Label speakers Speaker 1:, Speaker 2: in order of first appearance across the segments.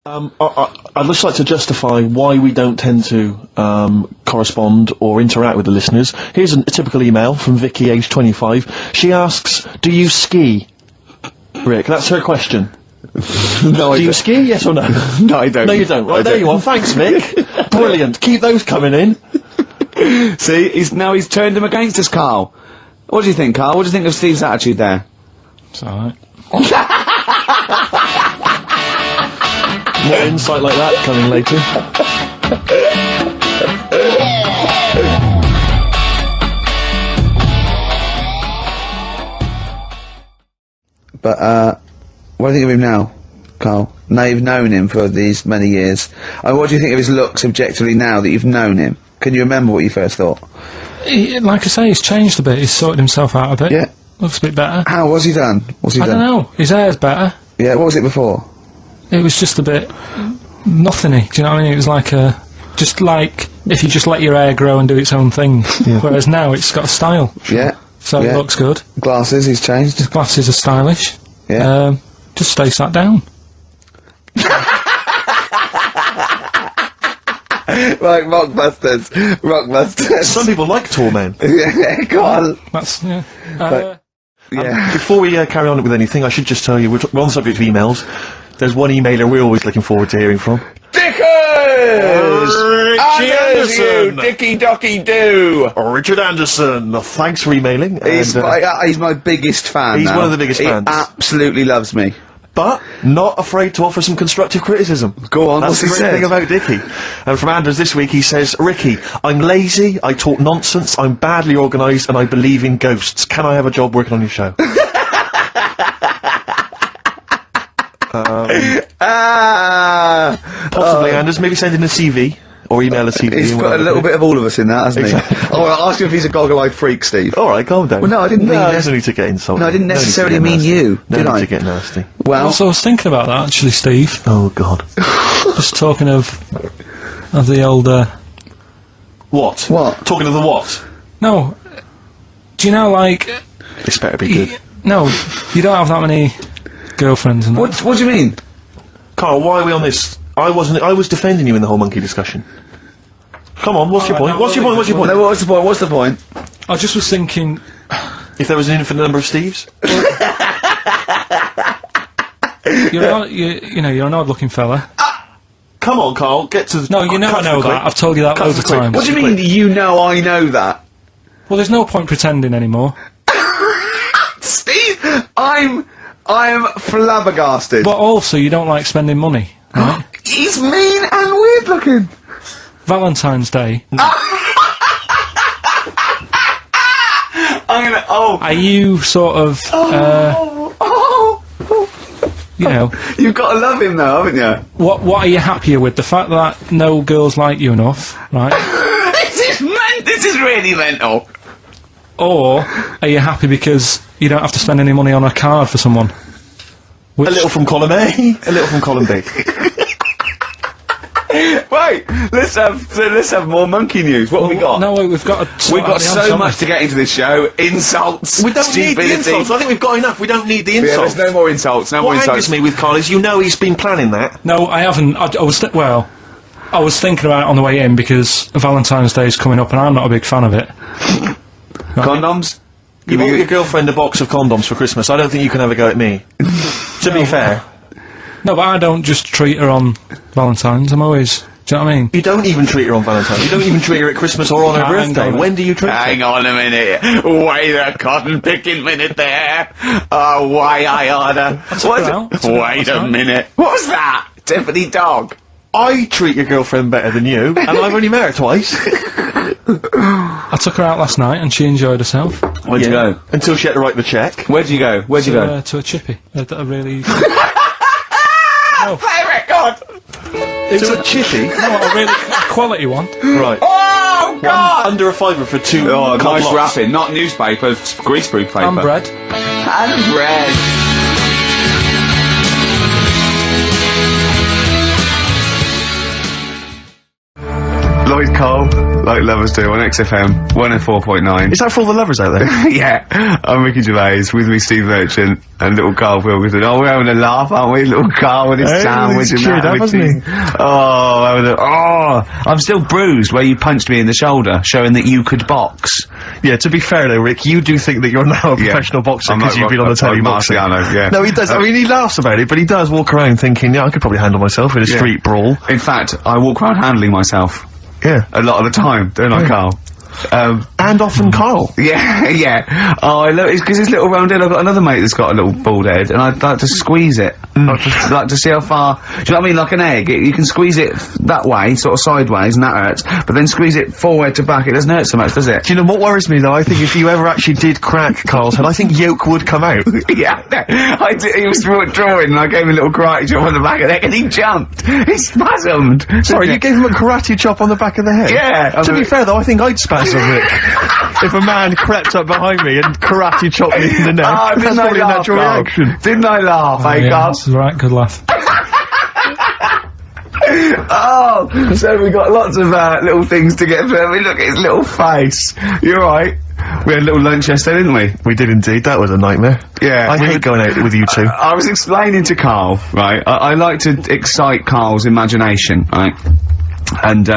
Speaker 1: I'd just like to justify why we don't tend to correspond or interact with the listeners. Here's a typical email from Vicky, age 25. She asks, do you ski? Rick, that's her question.
Speaker 2: No,
Speaker 1: do you ski, yes or no?
Speaker 2: No, I don't.
Speaker 1: No, you don't. Right, there you are. Thanks, Vic. Brilliant. Keep those coming in.
Speaker 2: See, he's turned him against us, Carl. What do you think, Carl? What do you think of Steve's attitude there?
Speaker 3: It's alright.
Speaker 1: More insight like that coming later.
Speaker 2: But, what do you think of him now, Carl? Now you've known him for these many years. What do you think of his looks objectively now that you've known him? Can you remember what you first thought?
Speaker 3: Like I say, he's changed a bit. He's sorted himself out a bit.
Speaker 2: Yeah.
Speaker 3: Looks a bit better.
Speaker 2: How was he done? What's he done?
Speaker 3: I don't know. His hair's better.
Speaker 2: Yeah, what was it before?
Speaker 3: It was just a bit nothingy. Do you know what I mean? It was like just like if you just let your hair grow and do its own thing. Yeah. Whereas now it's got a style.
Speaker 2: Yeah.
Speaker 3: So it looks good.
Speaker 2: Glasses, he's changed.
Speaker 3: His glasses are stylish.
Speaker 2: Yeah.
Speaker 3: Just stay sat down.
Speaker 2: Right, Rockbusters.
Speaker 1: Some people like tall men.
Speaker 2: Yeah, go on.
Speaker 3: That's, yeah.
Speaker 1: Before we carry on with anything, I should just tell you, we're on the subject of emails. There's one emailer we're always looking forward to hearing from.
Speaker 2: Dickers!
Speaker 1: Richie Anderson!
Speaker 2: Dicky Docky Doo!
Speaker 1: Richard Anderson, thanks for emailing.
Speaker 2: He's my biggest fan.
Speaker 1: He's
Speaker 2: now.
Speaker 1: one of the biggest fans.
Speaker 2: He absolutely loves me.
Speaker 1: But not afraid to offer some constructive criticism.
Speaker 2: Go on,
Speaker 1: that's the great thing about Dicky. And from Anders this week, he says, Ricky, I'm lazy, I talk nonsense, I'm badly organised, and I believe in ghosts. Can I have a job working on your show? Possibly, Anders. Maybe send in a CV. Or email a CV.
Speaker 2: He's put a little bit of all of us in that, hasn't he? Oh, I'll ask you if he's a goggle-eyed freak, Steve.
Speaker 1: Alright, calm down.
Speaker 2: Well, no, I didn't mean
Speaker 1: there's no need to get insulted.
Speaker 2: No, I didn't necessarily mean you, did I?
Speaker 1: No need to get nasty.
Speaker 2: Well...
Speaker 3: Also, I was thinking about that, actually, Steve.
Speaker 1: Oh, God.
Speaker 3: Just talking of the old,
Speaker 1: What?
Speaker 2: What?
Speaker 1: Talking of the what?
Speaker 3: No. Do you know, like...
Speaker 1: This better be good.
Speaker 3: No, you don't have that many girlfriends and that.
Speaker 2: What do you mean?
Speaker 1: Carl, why are we on this? I was defending you in the whole monkey discussion. Come on, what's your point? What's your point? What's your point?
Speaker 2: No, what's the point? What's the point?
Speaker 3: I just was thinking...
Speaker 1: If there was an infinite number of Steves?
Speaker 3: You're an odd-looking fella.
Speaker 1: Come on, Carl, get to the...
Speaker 3: No, you never know that. I've told you that loads of times.
Speaker 2: What do you mean, you know I know that?
Speaker 3: Well, there's no point pretending anymore.
Speaker 2: Steve, I'm flabbergasted.
Speaker 3: But also, you don't like spending money, right?
Speaker 2: He's mean and weird looking.
Speaker 3: Valentine's Day. Are you sort of, you know...
Speaker 2: You've got to love him though, haven't you?
Speaker 3: What are you happier with? The fact that no girls like you enough, right?
Speaker 2: This is really mental.
Speaker 3: Or are you happy because you don't have to spend any money on a card for someone?
Speaker 1: A little from column A, a little from column B.
Speaker 2: Right, let's have more monkey news. What have we got?
Speaker 3: No, we've got
Speaker 2: so much to get into this show. Insults,
Speaker 1: we don't need the insults. I think we've got enough. We don't need the insults.
Speaker 2: There's no more insults. No more insults.
Speaker 1: What angers me with Carl is, you know, he's been planning that.
Speaker 3: No, I haven't. I was thinking about it on the way in because Valentine's Day is coming up, and I'm not a big fan of it.
Speaker 2: Right. Condoms.
Speaker 1: You bought your girlfriend a box of condoms for Christmas. I don't think you can have a go at me. To be fair.
Speaker 3: No, but I don't just treat her on Valentine's. I'm always... Do you know what I mean?
Speaker 1: You don't even treat her on Valentine's. You don't even treat her at Christmas or on her birthday. When do you treat her?
Speaker 2: Hang on a minute. Wait a cotton-picking minute there. Oh, why I order. Wait a minute. What was that? Tiffany Dog.
Speaker 1: I treat your girlfriend better than you, and I've only met her twice.
Speaker 3: I took her out last night, and she enjoyed herself.
Speaker 2: Where'd you go?
Speaker 1: Until she had to write the cheque.
Speaker 2: Where'd you go? Where'd you go?
Speaker 3: To a chippy. A really...
Speaker 2: Play record!
Speaker 1: To a chippy?
Speaker 3: No, a really quality one.
Speaker 1: Right.
Speaker 2: Oh, God!
Speaker 1: Under a fiver for two.
Speaker 2: Oh, nice wrapping. Not newspaper, greaseproof paper.
Speaker 3: And bread.
Speaker 2: And bread. Lloyd Cole, like lovers do, on XFM 104.9.
Speaker 1: Is that for all the lovers out there?
Speaker 2: Yeah, I'm Ricky Gervais, with me Steve Merchant and little Karl Pilkington. Oh, we're having a laugh, aren't we? Little Karl with his sandwich and that.
Speaker 1: Hasn't he?
Speaker 2: I'm still bruised where you punched me in the shoulder, showing that you could box.
Speaker 1: Yeah, to be fair though, Rick, you do think that you're now a professional boxer because you've been on the telly boxing.
Speaker 2: Yeah.
Speaker 1: No, he does. I mean, he laughs about it, but he does walk around thinking, yeah, I could probably handle myself in a street brawl.
Speaker 2: In fact, I walk around handling myself.
Speaker 1: Yeah.
Speaker 2: A lot of the time, don't I, Karl?
Speaker 1: And often Karl.
Speaker 2: Yeah. Oh, I love it, because his little round head, I've got another mate that's got a little bald head, and I'd like to squeeze it. I'd like to see how far, do you know what I mean, like an egg, you can squeeze it that way, sort of sideways, and that hurts, but then squeeze it forward to back, it doesn't hurt so much, does it?
Speaker 1: Do you know what worries me though? I think if you ever actually did crack Karl's head, I think yolk would come out.
Speaker 2: Yeah, I did, he was drawing, and I gave him a little karate chop on the back of the neck, and he jumped! He spasmed!
Speaker 1: Sorry, you gave him a karate chop on the back of the head?
Speaker 2: Yeah!
Speaker 1: To be fair though, I think I'd spasm, Rick. If a man crept up behind me and karate chopped me in the neck, that's probably a natural reaction.
Speaker 2: Didn't I laugh, Karl?
Speaker 3: That's right, good laugh.
Speaker 2: Oh, so we got lots of little things to get through. I mean, look at his little face. You're right. We had a little lunch yesterday, didn't we?
Speaker 1: We did indeed. That was a nightmare.
Speaker 2: Yeah.
Speaker 1: I hate going out with you two.
Speaker 2: I was explaining to Karl, right? I like to excite Karl's imagination, right? And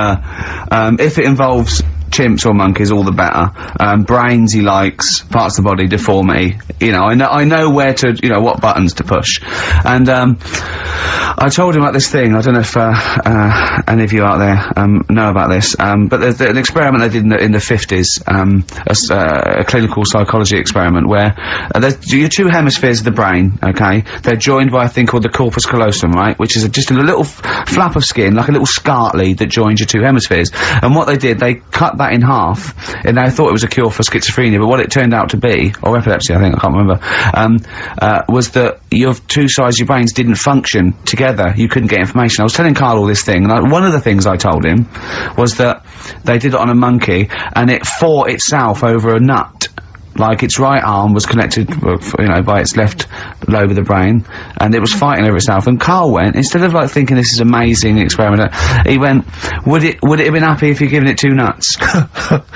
Speaker 2: if it involves chimps or monkeys, all the better. Brains he likes, parts of the body, deformity. You know, I know where to, you know, what buttons to push. And I told him about this thing. I don't know if any of you out there know about this, but there's an experiment they did in the 50s, a clinical psychology experiment where your two hemispheres of the brain, okay, they're joined by a thing called the corpus callosum, right, which is just a little flap of skin, like a little scarlet lead that joins your two hemispheres. And what they did, they cut that in half, and they thought it was a cure for schizophrenia, but what it turned out to be, or epilepsy, I think, I can't remember, was that your two sides of your brains didn't function together. You couldn't get information. I was telling Karl all this thing, and one of the things I told him was that they did it on a monkey, and it fought itself over a nut. Like, its right arm was connected, you know, by its left lobe of the brain, and it was fighting over itself. And Karl went, instead of like thinking this is amazing experiment, he went, would it have been happy if you'd given it two nuts?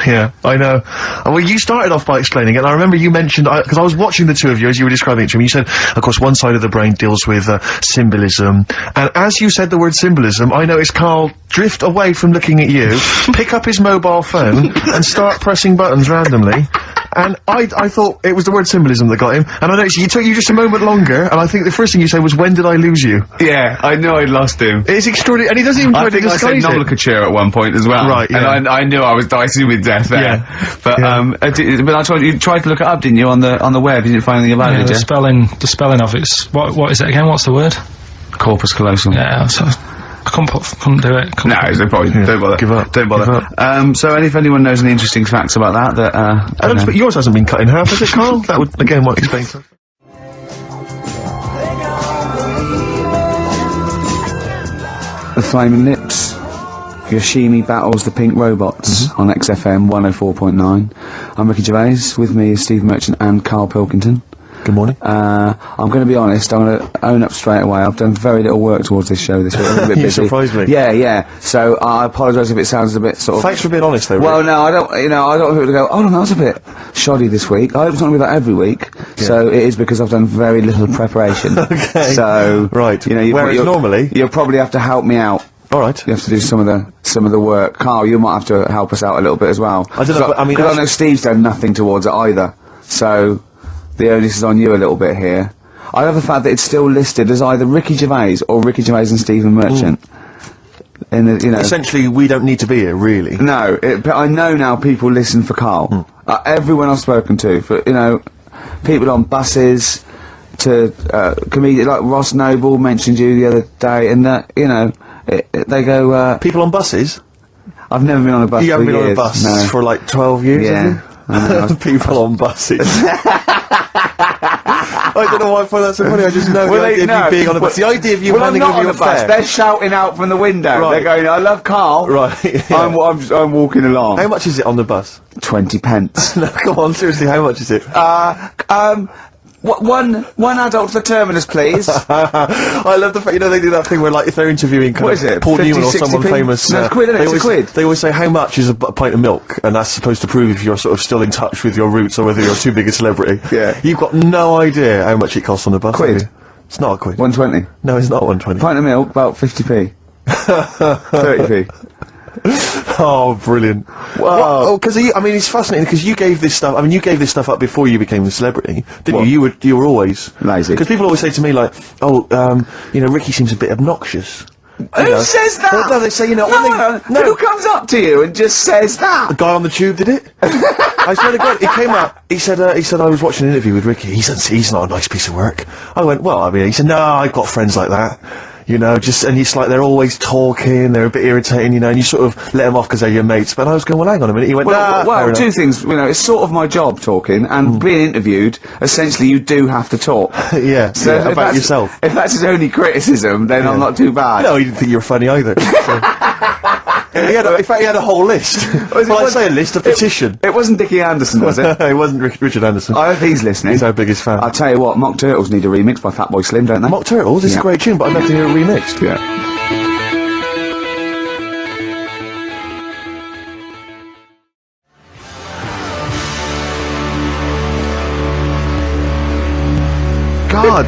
Speaker 1: Yeah, I know. Well, you started off by explaining it, and I remember you mentioned, because I was watching the two of you as you were describing it to me, you said, of course, one side of the brain deals with symbolism, and as you said the word symbolism, I noticed Karl drift away from looking at you, pick up his mobile phone, and start pressing buttons randomly. And I thought it was the word symbolism that got him, and I noticed it took you just a moment longer, and I think the first thing you said was, when did I lose you?
Speaker 2: Yeah, I knew I'd lost him.
Speaker 1: It's extraordinary, and he doesn't even try to disguise it.
Speaker 2: I think I said nomenclature at one point as well.
Speaker 1: Right, yeah.
Speaker 2: And I knew I was dicing with death there.
Speaker 1: Yeah.
Speaker 2: But, but I told you, you tried to look it up, didn't you, on the web? You didn't find anything about it, did you?
Speaker 3: The spelling of it's, what is it again, what's the word?
Speaker 2: Corpus callosum.
Speaker 3: Yeah, so I couldn't do it.
Speaker 2: No, it's no problem. Don't bother.
Speaker 1: Give up.
Speaker 2: Don't bother. So if anyone knows any interesting facts about that,
Speaker 1: I don't expect yours hasn't been cut in half, has it, Karl? That would, again, might explain something.
Speaker 2: The Flaming Lips. Yoshimi battles the Pink Robots on XFM 104.9. I'm Ricky Gervais. With me is Steve Merchant and Karl Pilkington.
Speaker 1: Good morning.
Speaker 2: I'm going to be honest, I'm going to own up straight away. I've done very little work towards this show this week. I'm a bit busy.
Speaker 1: You surprised me.
Speaker 2: Yeah. So I apologise if it sounds a bit sort of...
Speaker 1: Thanks for being honest, though,
Speaker 2: Well,
Speaker 1: Rick.
Speaker 2: no, I don't want people to go, oh, no, that was a bit shoddy this week. I hope it's not going to be that every week. Yeah. So it is because I've done very little preparation.
Speaker 1: Okay.
Speaker 2: So...
Speaker 1: Right.
Speaker 2: You know,
Speaker 1: whereas normally...
Speaker 2: You'll probably have to help me out.
Speaker 1: All right.
Speaker 2: You have to do some of the work. Karl, you might have to help us out a little bit as well.
Speaker 1: I don't know, but I mean...
Speaker 2: I know Steve's done nothing towards it either. So... The onus is on you a little bit here. I love the fact that it's still listed as either Ricky Gervais or Ricky Gervais and Stephen Merchant. In the, you know,
Speaker 1: essentially, we don't need to be here, really.
Speaker 2: No, but I know now people listen for Karl. Everyone I've spoken to, for, you know, people on buses, to comedians like Ross Noble mentioned you the other day, and you know, they go.
Speaker 1: People on buses?
Speaker 2: I've never been on a bus.
Speaker 1: You haven't been
Speaker 2: years.
Speaker 1: on a bus
Speaker 2: No.
Speaker 1: for like 12 years,
Speaker 2: Yeah.
Speaker 1: have you? People on buses. I don't know why I find that so funny. I just know the idea of you being on a bus. The idea of you handing over your fare.
Speaker 2: They're shouting out from the window.
Speaker 1: Right.
Speaker 2: They're going, "I love Karl."
Speaker 1: Right. Yeah.
Speaker 2: I'm walking along.
Speaker 1: How much is it on the bus?
Speaker 2: 20 pence.
Speaker 1: No, come on, seriously, how much is it?
Speaker 2: One adult for Terminus, please.
Speaker 1: I love the fact, they do that thing where, like, if they're interviewing
Speaker 2: What is it?
Speaker 1: Paul
Speaker 2: 50,
Speaker 1: Newman or
Speaker 2: 60p?
Speaker 1: someone famous,
Speaker 2: No, it's quid, isn't it? It's a quid.
Speaker 1: They always say, how much is a pint of milk? And that's supposed to prove if you're sort of still in touch with your roots or whether you're too big a celebrity.
Speaker 2: Yeah.
Speaker 1: You've got no idea how much it costs on the bus.
Speaker 2: Quid?
Speaker 1: have you? It's not a quid.
Speaker 2: 120.
Speaker 1: No, it's not 120.
Speaker 2: Pint of milk, about 50p. 30p.
Speaker 1: Oh, brilliant.
Speaker 2: Wow.
Speaker 1: Oh, because it's fascinating because you gave this stuff, up before you became a celebrity, didn't you? You were always
Speaker 2: lazy.
Speaker 1: Because people always say to me, like, Ricky seems a bit obnoxious.
Speaker 2: Who says that?
Speaker 1: No, they say,
Speaker 2: Who comes up to you and just says that?
Speaker 1: The guy on the tube did it. I swear to God, he came up. He said I was watching an interview with Ricky. He said he's not a nice piece of work. I went, he said, no, I've got friends like that. And it's like they're always talking, they're a bit irritating, and you sort of let them off because they're your mates. But I was going, well, hang on a minute. He went,
Speaker 2: well, two things. It's sort of my job talking, and being interviewed. Essentially, you do have to talk.
Speaker 1: Yeah. So about yourself.
Speaker 2: If that's his only criticism, then I'm not too bad.
Speaker 1: No, he didn't think you were funny either. In fact, he had a whole list. I say a list, a petition.
Speaker 2: It wasn't Dickie Anderson, was it?
Speaker 1: It wasn't Richard Anderson.
Speaker 2: I hope he's listening.
Speaker 1: He's our biggest fan.
Speaker 2: I'll tell you what, Mock Turtles need a remix by Fatboy Slim, don't they?
Speaker 1: Mock Turtles? It's a great tune, but I'd love to hear it remixed.
Speaker 2: Yeah. God.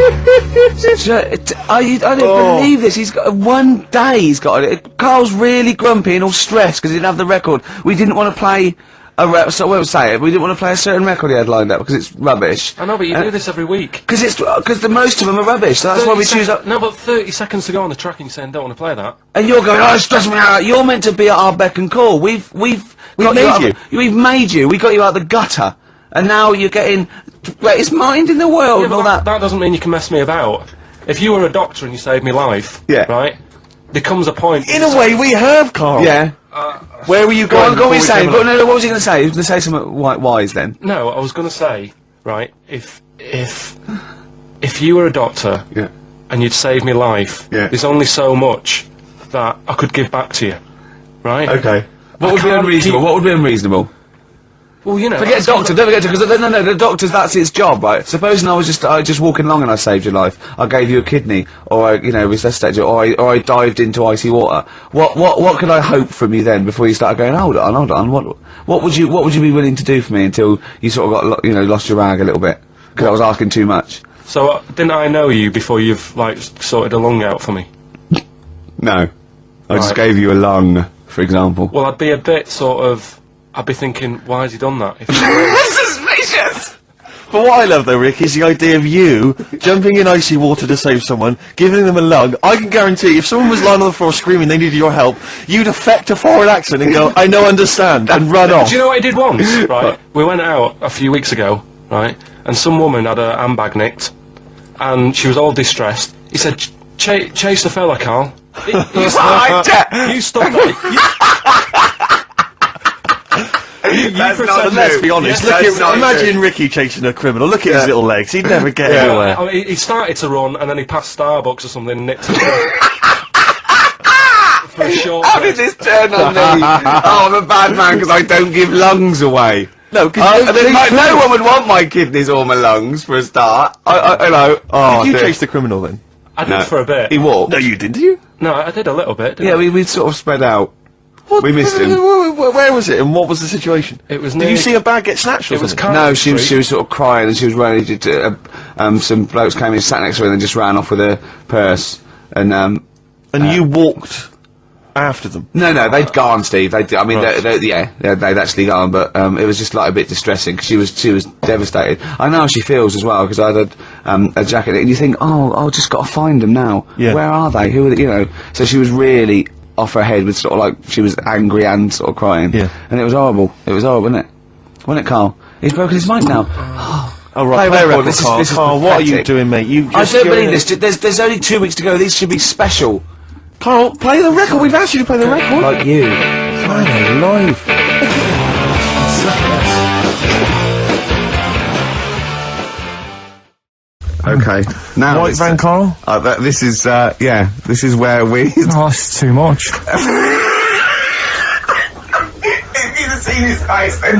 Speaker 2: I don't believe this. He's got one day. He's got it. Carl's really grumpy and all stressed because he didn't have the record. We didn't want to play a we didn't want to play a certain record he had lined up because it's rubbish.
Speaker 3: I know, but you do this every week.
Speaker 2: Because the most of them are rubbish. So that's why we choose.
Speaker 3: No, but 30 seconds to go on the track and you're saying don't want to play that.
Speaker 2: And you're going, oh, stress me out. You're meant to be at our beck and call. We've made you. We got you out the gutter. And now you're getting greatest mind in the world and all that.
Speaker 3: That doesn't mean you can mess me about. If you were a doctor and you saved me life, right? There comes a point.
Speaker 1: In a way, we have, Carl.
Speaker 2: Yeah.
Speaker 1: Where were you going?
Speaker 2: Go on, what were you saying? But no, what was he going to say? He was going to say something wise then.
Speaker 3: No, I was going to say, right? If you were a doctor, and you'd saved me life, there's only so much that I could give back to you, right?
Speaker 1: Okay.
Speaker 2: What would be unreasonable? What would be unreasonable?
Speaker 3: Well,
Speaker 2: forget doctor, don't forget because no, the doctor's, that's its job, right? Supposing I was just walking along and I saved your life, I gave you a kidney, or I, resuscitated you, or I dived into icy water. What could I hope from you then before you started going, hold on, what would you be willing to do for me until you sort of got, lost your rag a little bit? Because I was asking too much.
Speaker 3: So, didn't I know you before you've, sorted a lung out for me?
Speaker 2: No. I just gave you a lung, for example.
Speaker 3: Well, I'd be a bit I'd be thinking, why has he done that?
Speaker 2: Suspicious!
Speaker 1: But what I love though, Rick, is the idea of you jumping in icy water to save someone, giving them a lung. I can guarantee if someone was lying on the floor screaming they needed your help, you'd affect a foreign accent and go, I know, understand, and run off.
Speaker 3: Do you know what I did once, right? We went out a few weeks ago, right? And some woman had her handbag nicked, and she was all distressed. He said, chase the fella, Carl. You stop that.
Speaker 1: Let's be honest. Imagine Ricky chasing a criminal. Look at his little legs. He'd never get anywhere.
Speaker 3: I mean, he started to run, and then he passed Starbucks or something and nicked it. For a short
Speaker 2: How did this turn on me? Oh, I'm a bad man because I don't give lungs away.
Speaker 1: No, because
Speaker 2: no one would want my kidneys or my lungs for a start.
Speaker 1: Did you chase the criminal then?
Speaker 3: I did for a bit.
Speaker 2: He walked.
Speaker 1: No, you didn't, did you?
Speaker 3: No, I did a little bit.
Speaker 2: Yeah, we sort of spread out. We missed him.
Speaker 1: Where was it, and what was the situation?
Speaker 3: It was.
Speaker 1: Did you see a bag get snatched?
Speaker 3: It was.
Speaker 2: No, she was sort of crying, and she was running. Some blokes came in, sat next to her, and then just ran off with her purse. And
Speaker 1: you walked after them.
Speaker 2: No, they'd gone, Steve. They'd actually gone, but it was just like a bit distressing because she was devastated. I know how she feels as well because I had a jacket, and you think, oh, just got to find them now.
Speaker 1: Yeah.
Speaker 2: Where are they? Who are they? So she was really off her head with sort of like she was angry and sort of crying.
Speaker 1: Yeah.
Speaker 2: And it was horrible. It was horrible, wasn't it? Wasn't it, Carl? He's broken his mic now.
Speaker 1: Oh, right. Play a record,
Speaker 2: This is
Speaker 1: Carl, what are you doing, mate?
Speaker 2: I don't believe this. There's only 2 weeks to go. These should be special.
Speaker 1: Carl, play the record. We've asked you to play the record.
Speaker 2: Like you.
Speaker 1: Fine, live.
Speaker 2: Okay. Now
Speaker 1: White Van Carl?
Speaker 2: this is this is where we
Speaker 3: Oh, that's too much.
Speaker 2: If you'd have seen seen his face and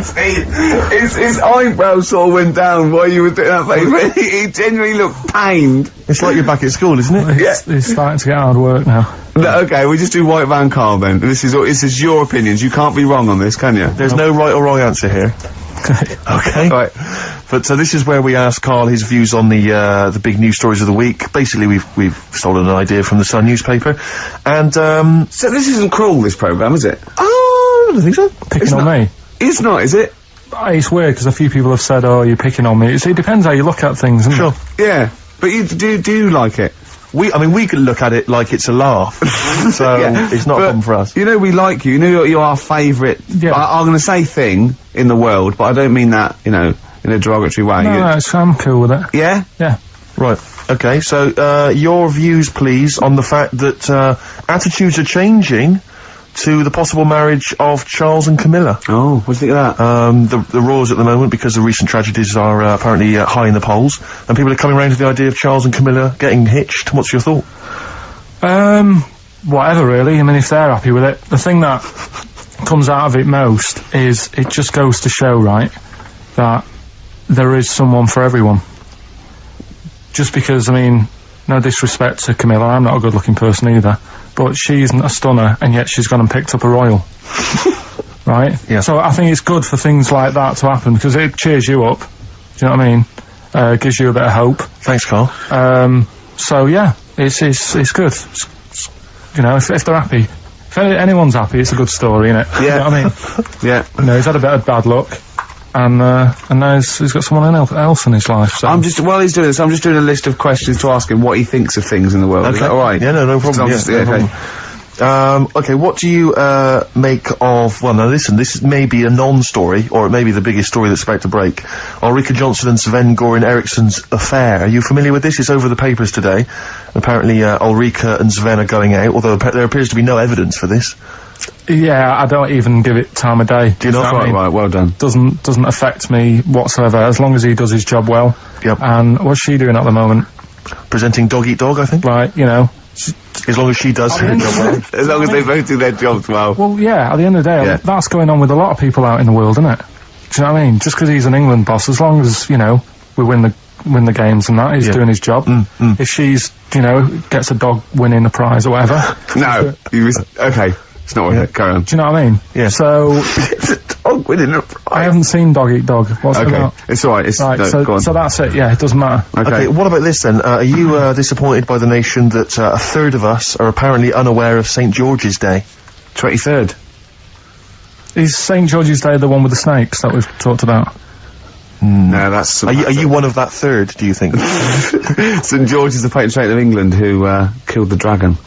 Speaker 2: his eyebrows sort of went down while you were doing that face. He genuinely looked pained.
Speaker 1: It's like you're back at school, isn't it?
Speaker 4: It's starting to get hard work now.
Speaker 2: No, okay, we just do White Van Carl then. This is your opinions. You can't be wrong on this, can you?
Speaker 1: There's no right or wrong answer here. Okay.
Speaker 2: Right.
Speaker 1: But this is where we ask Karl his views on the big news stories of the week. Basically, we've stolen an idea from the Sun newspaper, and
Speaker 2: So this isn't cruel, this programme, is it?
Speaker 1: oh, I don't think so.
Speaker 4: Picking on me.
Speaker 2: It's not, is it?
Speaker 4: It's weird because a few people have said, "Oh, you're picking on me." It depends how you look at things, isn't
Speaker 1: Sure.
Speaker 4: it?
Speaker 2: Yeah. But you do you like it?
Speaker 1: We could look at it like it's a laugh, so it's not a problem for us.
Speaker 2: You know we like you. You know you're our favourite.
Speaker 4: Yeah.
Speaker 2: I'm going to say thing in the world, but I don't mean that. In a derogatory way.
Speaker 4: No, I'm cool with it.
Speaker 2: Yeah.
Speaker 4: Yeah.
Speaker 1: Right. Okay. So your views, please, on the fact that attitudes are changing to the possible marriage of Charles and Camilla.
Speaker 2: Oh, what do you think of that?
Speaker 1: The roars at the moment, because the recent tragedies are apparently high in the polls, and people are coming around to the idea of Charles and Camilla getting hitched. What's your thought?
Speaker 4: Whatever, really. I mean, if they're happy with it. The thing that comes out of it most is it just goes to show, right, that there is someone for everyone. Just because, I mean, no disrespect to Camilla, I'm not a good-looking person either, but she isn't a stunner, and yet she's gone and picked up a royal. Right?
Speaker 1: Yeah.
Speaker 4: So I think it's good for things like that to happen, because it cheers you up. Do you know what I mean? Gives you a bit of hope.
Speaker 1: Thanks, Karl.
Speaker 4: So yeah, it's good. You know, if they're happy, if anyone's happy, it's a good story, innit?
Speaker 2: Yeah.
Speaker 4: You know what I mean?
Speaker 2: Yeah.
Speaker 4: You know, he's had a bit of bad luck, and now he's got someone else in his life. So.
Speaker 2: While he's doing this, I'm just doing a list of questions to ask him what he thinks of things in the world. Is that all right?
Speaker 1: Yeah, no problem.
Speaker 2: I'm
Speaker 1: Yeah,
Speaker 2: just-
Speaker 1: no
Speaker 2: okay.
Speaker 1: problem. Okay, what do you make of... Well, now listen, this may be a non-story, or it may be the biggest story that's about to break. Ulrika Johnson and Sven Goran Eriksson's affair. Are you familiar with this? It's over the papers today. Apparently, Ulrika and Sven are going out, although there appears to be no evidence for this.
Speaker 4: Yeah, I don't even give it time of day.
Speaker 1: Do you not?
Speaker 4: know what I mean?
Speaker 2: Right, well done.
Speaker 4: Doesn't affect me whatsoever, as long as he does his job well.
Speaker 1: Yep.
Speaker 4: And what's she doing at the moment?
Speaker 1: Presenting Dog Eat Dog, I think.
Speaker 4: Like, you know.
Speaker 1: As long as she does her job well.
Speaker 2: As long as they both do their jobs well.
Speaker 4: Well, yeah, at the end of the day,
Speaker 2: Yeah.
Speaker 4: that's going on with a lot of people out in the world, isn't it? Do you know what I mean? Just because he's an England boss, as long as, you know, we win the games and that, he's
Speaker 1: Yeah.
Speaker 4: doing his job. If she's, you know, gets a dog winning a prize or whatever.
Speaker 2: No. Okay. It's not worth it. Carry on.
Speaker 4: Do you know what I mean?
Speaker 1: Yeah.
Speaker 4: So,
Speaker 2: Dog winning a prize.
Speaker 4: I haven't seen Dog Eat Dog. What's it
Speaker 2: Okay.
Speaker 4: about?
Speaker 2: It's alright. It's
Speaker 4: Right,
Speaker 2: no, go on.
Speaker 4: so that's it, yeah, it doesn't matter.
Speaker 1: Okay, what about this then? Are you disappointed by the nation that a third of us are apparently unaware of St. George's Day?
Speaker 2: 23rd.
Speaker 4: Is St. George's Day the one with the snakes that we've talked about?
Speaker 2: No, that's...
Speaker 1: Are you one of that third, do you think?
Speaker 2: St. George is the patron saint of England who killed the dragon.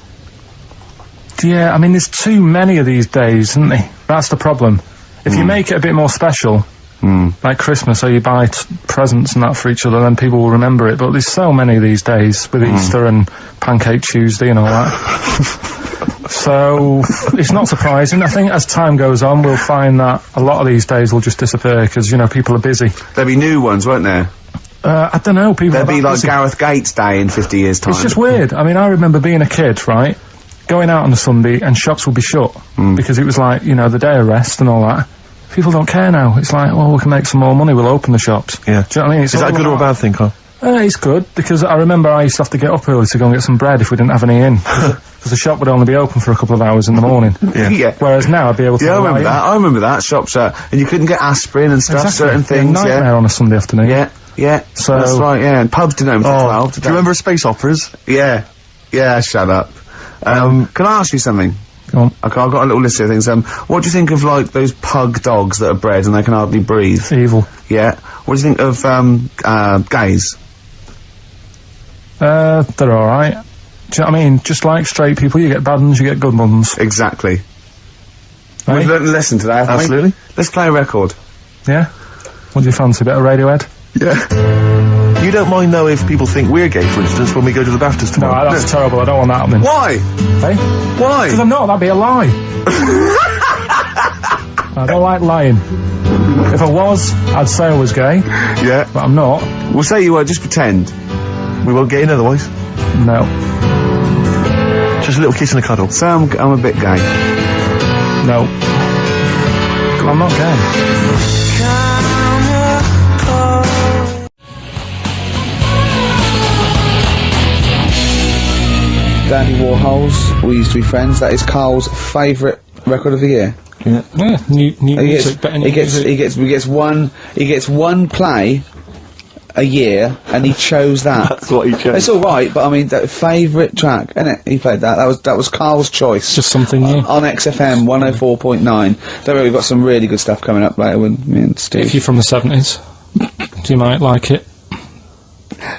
Speaker 4: Yeah, I mean, there's too many of these days, isn't there? That's the problem. If you make it a bit more special, like Christmas, so you buy presents and that for each other, then people will remember it. But there's so many these days, with Easter and Pancake Tuesday and all that. So, it's not surprising. I think as time goes on, we'll find that a lot of these days will just disappear, because, you know, people are busy.
Speaker 2: There'll be new ones, won't there?
Speaker 4: I don't know, people
Speaker 2: There'll
Speaker 4: are
Speaker 2: be
Speaker 4: that
Speaker 2: like
Speaker 4: busy.
Speaker 2: Gareth Gates Day in 50 years' time.
Speaker 4: It's just weird. I mean, I remember being a kid, right? Going out on a Sunday and shops would be shut because it was like, you know, the day of rest and all that. People don't care now. It's like, well, we can make some more money, we'll open the shops.
Speaker 1: Yeah.
Speaker 4: Do you know what I mean? It's
Speaker 1: Is that a
Speaker 4: all
Speaker 1: good or a
Speaker 4: about-
Speaker 1: bad thing, Karl?
Speaker 4: It's good, because I remember I used to have to get up early to go and get some bread if we didn't have any in. Because the shop would only be open for a couple of hours in the morning.
Speaker 2: Yeah.
Speaker 4: Whereas now I'd be able to...
Speaker 2: Yeah, I
Speaker 4: go
Speaker 2: remember
Speaker 4: right
Speaker 2: that.
Speaker 4: in.
Speaker 2: I remember that. Shops, and you couldn't get aspirin and stuff,
Speaker 4: Exactly.
Speaker 2: certain things,
Speaker 4: Nightmare on a Sunday afternoon.
Speaker 2: Yeah,
Speaker 4: So-
Speaker 2: that's right, yeah. And pubs didn't open till 12.
Speaker 1: Do you remember space operas?
Speaker 2: Yeah. Yeah, shut up. Can I ask you something?
Speaker 4: Go on.
Speaker 2: Okay, I've got a little list of things. What do you think of, like, those pug dogs that are bred and they can hardly breathe?
Speaker 4: Evil.
Speaker 2: Yeah. What do you think of, gays?
Speaker 4: They're alright. Do you know what I mean? Just like straight people, you get bad ones, you get good ones.
Speaker 2: Exactly.
Speaker 4: Right?
Speaker 2: We've learned a lesson today, haven't we?
Speaker 1: Absolutely.
Speaker 2: Let's play a record.
Speaker 4: Yeah? What do you fancy? A bit of Radiohead?
Speaker 2: Yeah.
Speaker 1: You don't mind, though, if people think we're gay, for instance, when we go to the BAFTAs
Speaker 4: No,
Speaker 1: tomorrow?
Speaker 4: that's terrible. I don't want that happening.
Speaker 2: Why?
Speaker 4: Hey?
Speaker 2: Why?
Speaker 4: Because I'm not. That'd be a lie. I don't like lying. If I was, I'd say I was gay,
Speaker 2: Yeah.
Speaker 4: but I'm not.
Speaker 2: We'll say you were, just pretend.
Speaker 1: We won't get in otherwise.
Speaker 4: No.
Speaker 1: Just a little kiss and a cuddle.
Speaker 2: Say I'm a bit gay.
Speaker 4: No. I'm not gay.
Speaker 2: Dandy Warhols, We Used to Be Friends. That is Carl's favourite record of the year.
Speaker 1: Yeah.
Speaker 4: Yeah, new music, better new music.
Speaker 2: He gets one play a year, and he chose that.
Speaker 1: That's what he chose.
Speaker 2: It's all right, but I mean, that favourite track, innit? He played that. That was Carl's choice.
Speaker 4: Just something new.
Speaker 2: On XFM 104.9. Don't worry, we've got some really good stuff coming up later with me and Steve.
Speaker 4: If you're from the 70s, you might like it.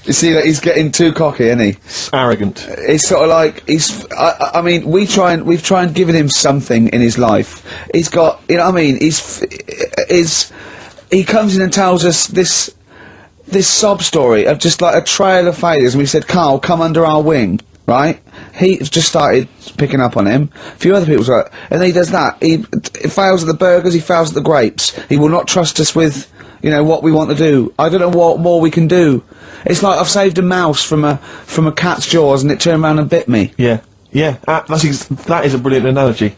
Speaker 2: You see that he's getting too cocky, isn't he?
Speaker 1: Arrogant.
Speaker 2: It's sort of like I mean, we've tried giving him something in his life. He's got, you know what I mean? He comes in and tells us this sob story of just like a trail of failures, and we said, Carl, come under our wing, right? He just started picking up on him. A few other people's like, and then he does that. He fails at the burgers. He fails at the grapes. He will not trust us with, you know, what we want to do. I don't know what more we can do. It's like I've saved a mouse from a cat's jaws, and it turned around and bit me.
Speaker 1: Yeah. Yeah. That is a brilliant analogy.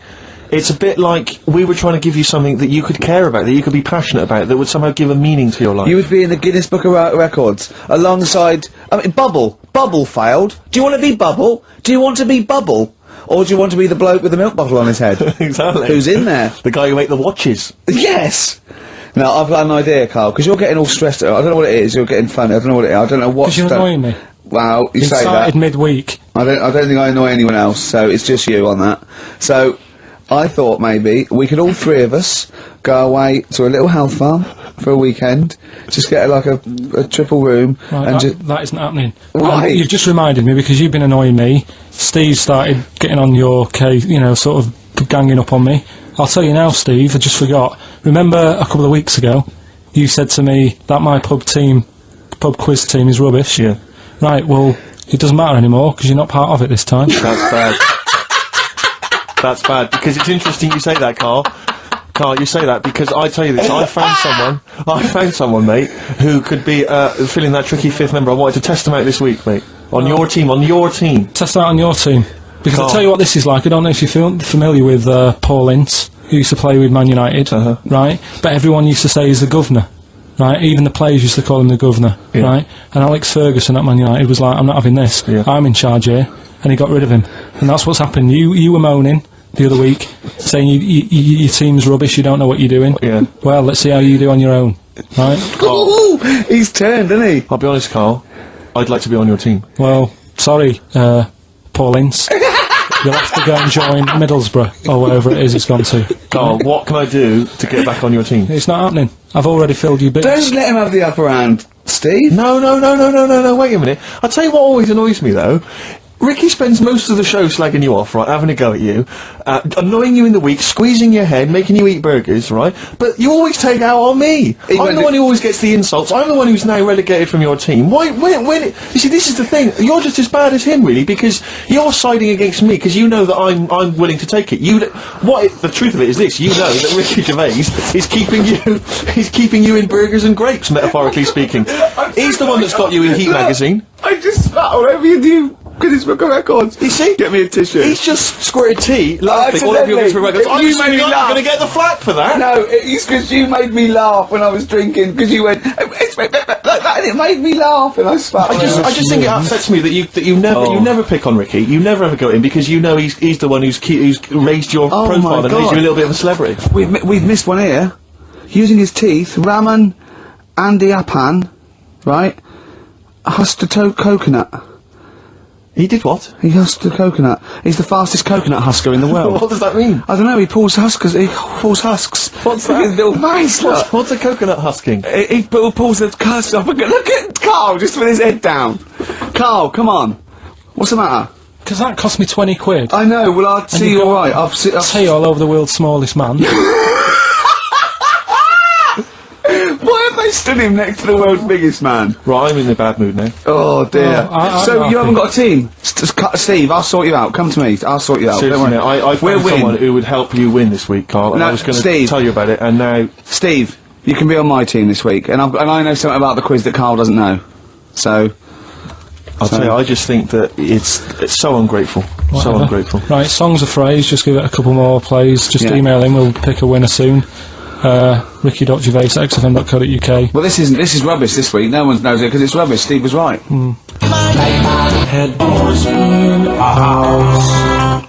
Speaker 1: It's a bit like we were trying to give you something that you could care about, that you could be passionate about, that would somehow give a meaning to your life.
Speaker 2: You would be in the Guinness Book of Records alongside. I mean, Bubble. Bubble failed. Do you want to be Bubble? Do you want to be Bubble? Or do you want to be the bloke with the milk bottle on his head?
Speaker 1: Exactly.
Speaker 2: Who's in there?
Speaker 1: The guy who ate the watches.
Speaker 2: Yes! Now, I've got an idea, Carl, because you're getting all stressed out. I don't know what it is. You're getting funny. I don't know what it is. I don't know what.
Speaker 4: Because you're annoying me.
Speaker 2: Well, you say
Speaker 4: started
Speaker 2: that.
Speaker 4: midweek.
Speaker 2: I don't think I annoy anyone else, so it's just you on that. So, I thought maybe we could all three of us go away to a little health farm for a weekend, just get like a triple room,
Speaker 4: Right,
Speaker 2: and
Speaker 4: that isn't happening.
Speaker 2: Why?
Speaker 4: You've just reminded me, because you've been annoying me. Steve started getting on your case, you know, sort of ganging up on me. I'll tell you now, Steve, I just forgot. Remember a couple of weeks ago, you said to me that my pub quiz team is rubbish?
Speaker 1: Yeah.
Speaker 4: Right, well, it doesn't matter anymore, because you're not part of it this time.
Speaker 1: That's bad. That's bad, because it's interesting you say that, Carl. Carl, you say that because I tell you this, I found someone, mate, who could be filling that tricky fifth member. I wanted to test him out this week, mate. On your team.
Speaker 4: Test that on your team. Because
Speaker 1: Carl.
Speaker 4: I'll tell you what this is like. I don't know if you're familiar with Paul Ince, who used to play with Man United, right? But everyone used to say he's the governor, right? Even the players used to call him the governor, right? And Alex Ferguson at Man United was like, I'm not having this.
Speaker 1: Yeah.
Speaker 4: I'm in charge here. And he got rid of him. And that's what's happened. You were moaning the other week, saying your team's rubbish, you don't know what you're doing.
Speaker 1: Yeah.
Speaker 4: Well, let's see how you do on your own, right?
Speaker 2: Ooh, he's turned, isn't he?
Speaker 1: I'll be honest, Carl, I'd like to be on your team.
Speaker 4: Well, sorry, Paul Ince. You'll have to go and join Middlesbrough, or wherever it is it's gone to.
Speaker 1: Carl, what can I do to get back on your team?
Speaker 4: It's not happening. I've already filled you bits.
Speaker 2: Don't let him have the upper hand, Steve.
Speaker 1: No, wait a minute. I'll tell you what always annoys me, though. Ricky spends most of the show slagging you off, right, having a go at you, annoying you in the week, squeezing your head, making you eat burgers, right, but you always take out on me. I'm the one who always gets the insults. I'm the one who's now relegated from your team. Why, you see, this is the thing, you're just as bad as him, really, because you're siding against me, because you know that I'm willing to take it. The truth of it is this, you know that Ricky Gervais is keeping you in burgers and grapes, metaphorically speaking. He's the one that's got you in Heat magazine.
Speaker 2: I just spat all over you, dude. Guinness Book of Records.
Speaker 1: You see?
Speaker 2: Get me a tissue.
Speaker 1: He's just squirted tea, laughing all over your Guinness Book of Records.
Speaker 2: You made me
Speaker 1: I'm
Speaker 2: laugh.
Speaker 1: going to get the flak for that.
Speaker 2: No, it's because you made me laugh when I was drinking, because you went, it's like that, and it made me laugh, and I spat.
Speaker 1: I just think it upsets me that you never pick on Ricky. You never ever go at him because you know he's the one who's raised your profile and made you a little bit of a celebrity.
Speaker 2: We've missed one here. Using his teeth, Raman Andiapan, right? Husked a coconut.
Speaker 1: He did what?
Speaker 2: He husked a coconut. He's the fastest coconut husker in the world.
Speaker 1: What does that mean?
Speaker 2: I don't know, he pulls husks.
Speaker 1: What's
Speaker 2: Look at
Speaker 1: that?
Speaker 2: his little face, look.
Speaker 1: What's a coconut husking?
Speaker 2: He pulls the husk up and look at Carl, just with his head down. Carl, come on. What's the matter?
Speaker 4: Because that cost me 20 quid.
Speaker 2: I know, well, I'll see you alright. I've
Speaker 4: Tea all over the world's smallest man.
Speaker 2: Why have they stood him next to the world's biggest man?
Speaker 1: Right, I'm in a bad mood now.
Speaker 2: Oh dear.
Speaker 4: I'm
Speaker 2: So
Speaker 4: happy.
Speaker 2: you haven't got a team? Steve, I'll sort you out. Come to me. I'll sort you out.
Speaker 1: Seriously,
Speaker 2: Don't worry.
Speaker 1: no, I found
Speaker 2: We'll
Speaker 1: someone
Speaker 2: win.
Speaker 1: who would help you win this week, Carl, and
Speaker 2: No,
Speaker 1: I was going to
Speaker 2: Steve.
Speaker 1: tell you about it, and now...
Speaker 2: Steve, you can be on my team this week, and I know something about the quiz that Carl doesn't know. So...
Speaker 1: I'll tell you, I just think that it's so ungrateful. So
Speaker 4: Whatever.
Speaker 1: ungrateful.
Speaker 4: Right, Songs of Phrase, just give it a couple more plays. Just
Speaker 2: Yeah.
Speaker 4: email in, we'll pick a winner soon. ricky.gervais@xfm.co.uk.
Speaker 2: Well, this is rubbish this week. No one knows it because it's rubbish. Steve was right.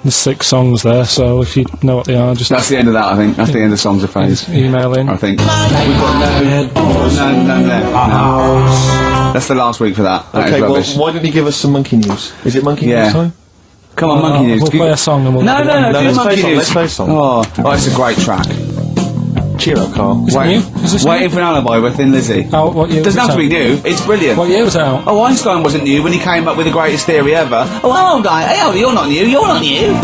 Speaker 4: There's 6 songs there, so if you know what they are, just
Speaker 2: That's the end of that, I think. That's the end of Songs of Phase.
Speaker 4: email in.
Speaker 2: I think. We've got none there. No. That's the last week for that. That
Speaker 1: Okay,
Speaker 2: is
Speaker 1: well,
Speaker 2: rubbish.
Speaker 1: why don't you give us some monkey news? Is it monkey
Speaker 2: Yeah.
Speaker 1: news time?
Speaker 2: Come on, Monkey News.
Speaker 4: We'll play a song and we'll...
Speaker 2: No,
Speaker 4: do it.
Speaker 2: do
Speaker 1: let's
Speaker 2: Monkey
Speaker 1: play a song,
Speaker 2: News.
Speaker 1: let's play a song.
Speaker 2: Oh, it's a great track.
Speaker 1: Cheer up, Carl.
Speaker 4: Is it new? Is this
Speaker 2: Waiting for an Alibi with Thin Lizzy.
Speaker 4: Oh, what year
Speaker 2: Doesn't
Speaker 4: was
Speaker 2: have to
Speaker 4: it
Speaker 2: be
Speaker 4: out?
Speaker 2: new. It's brilliant.
Speaker 4: What year was it out?
Speaker 2: Oh, Einstein wasn't new when he came up with the greatest theory ever. Oh, hold on, hey, hold on, you're not new, you're not new.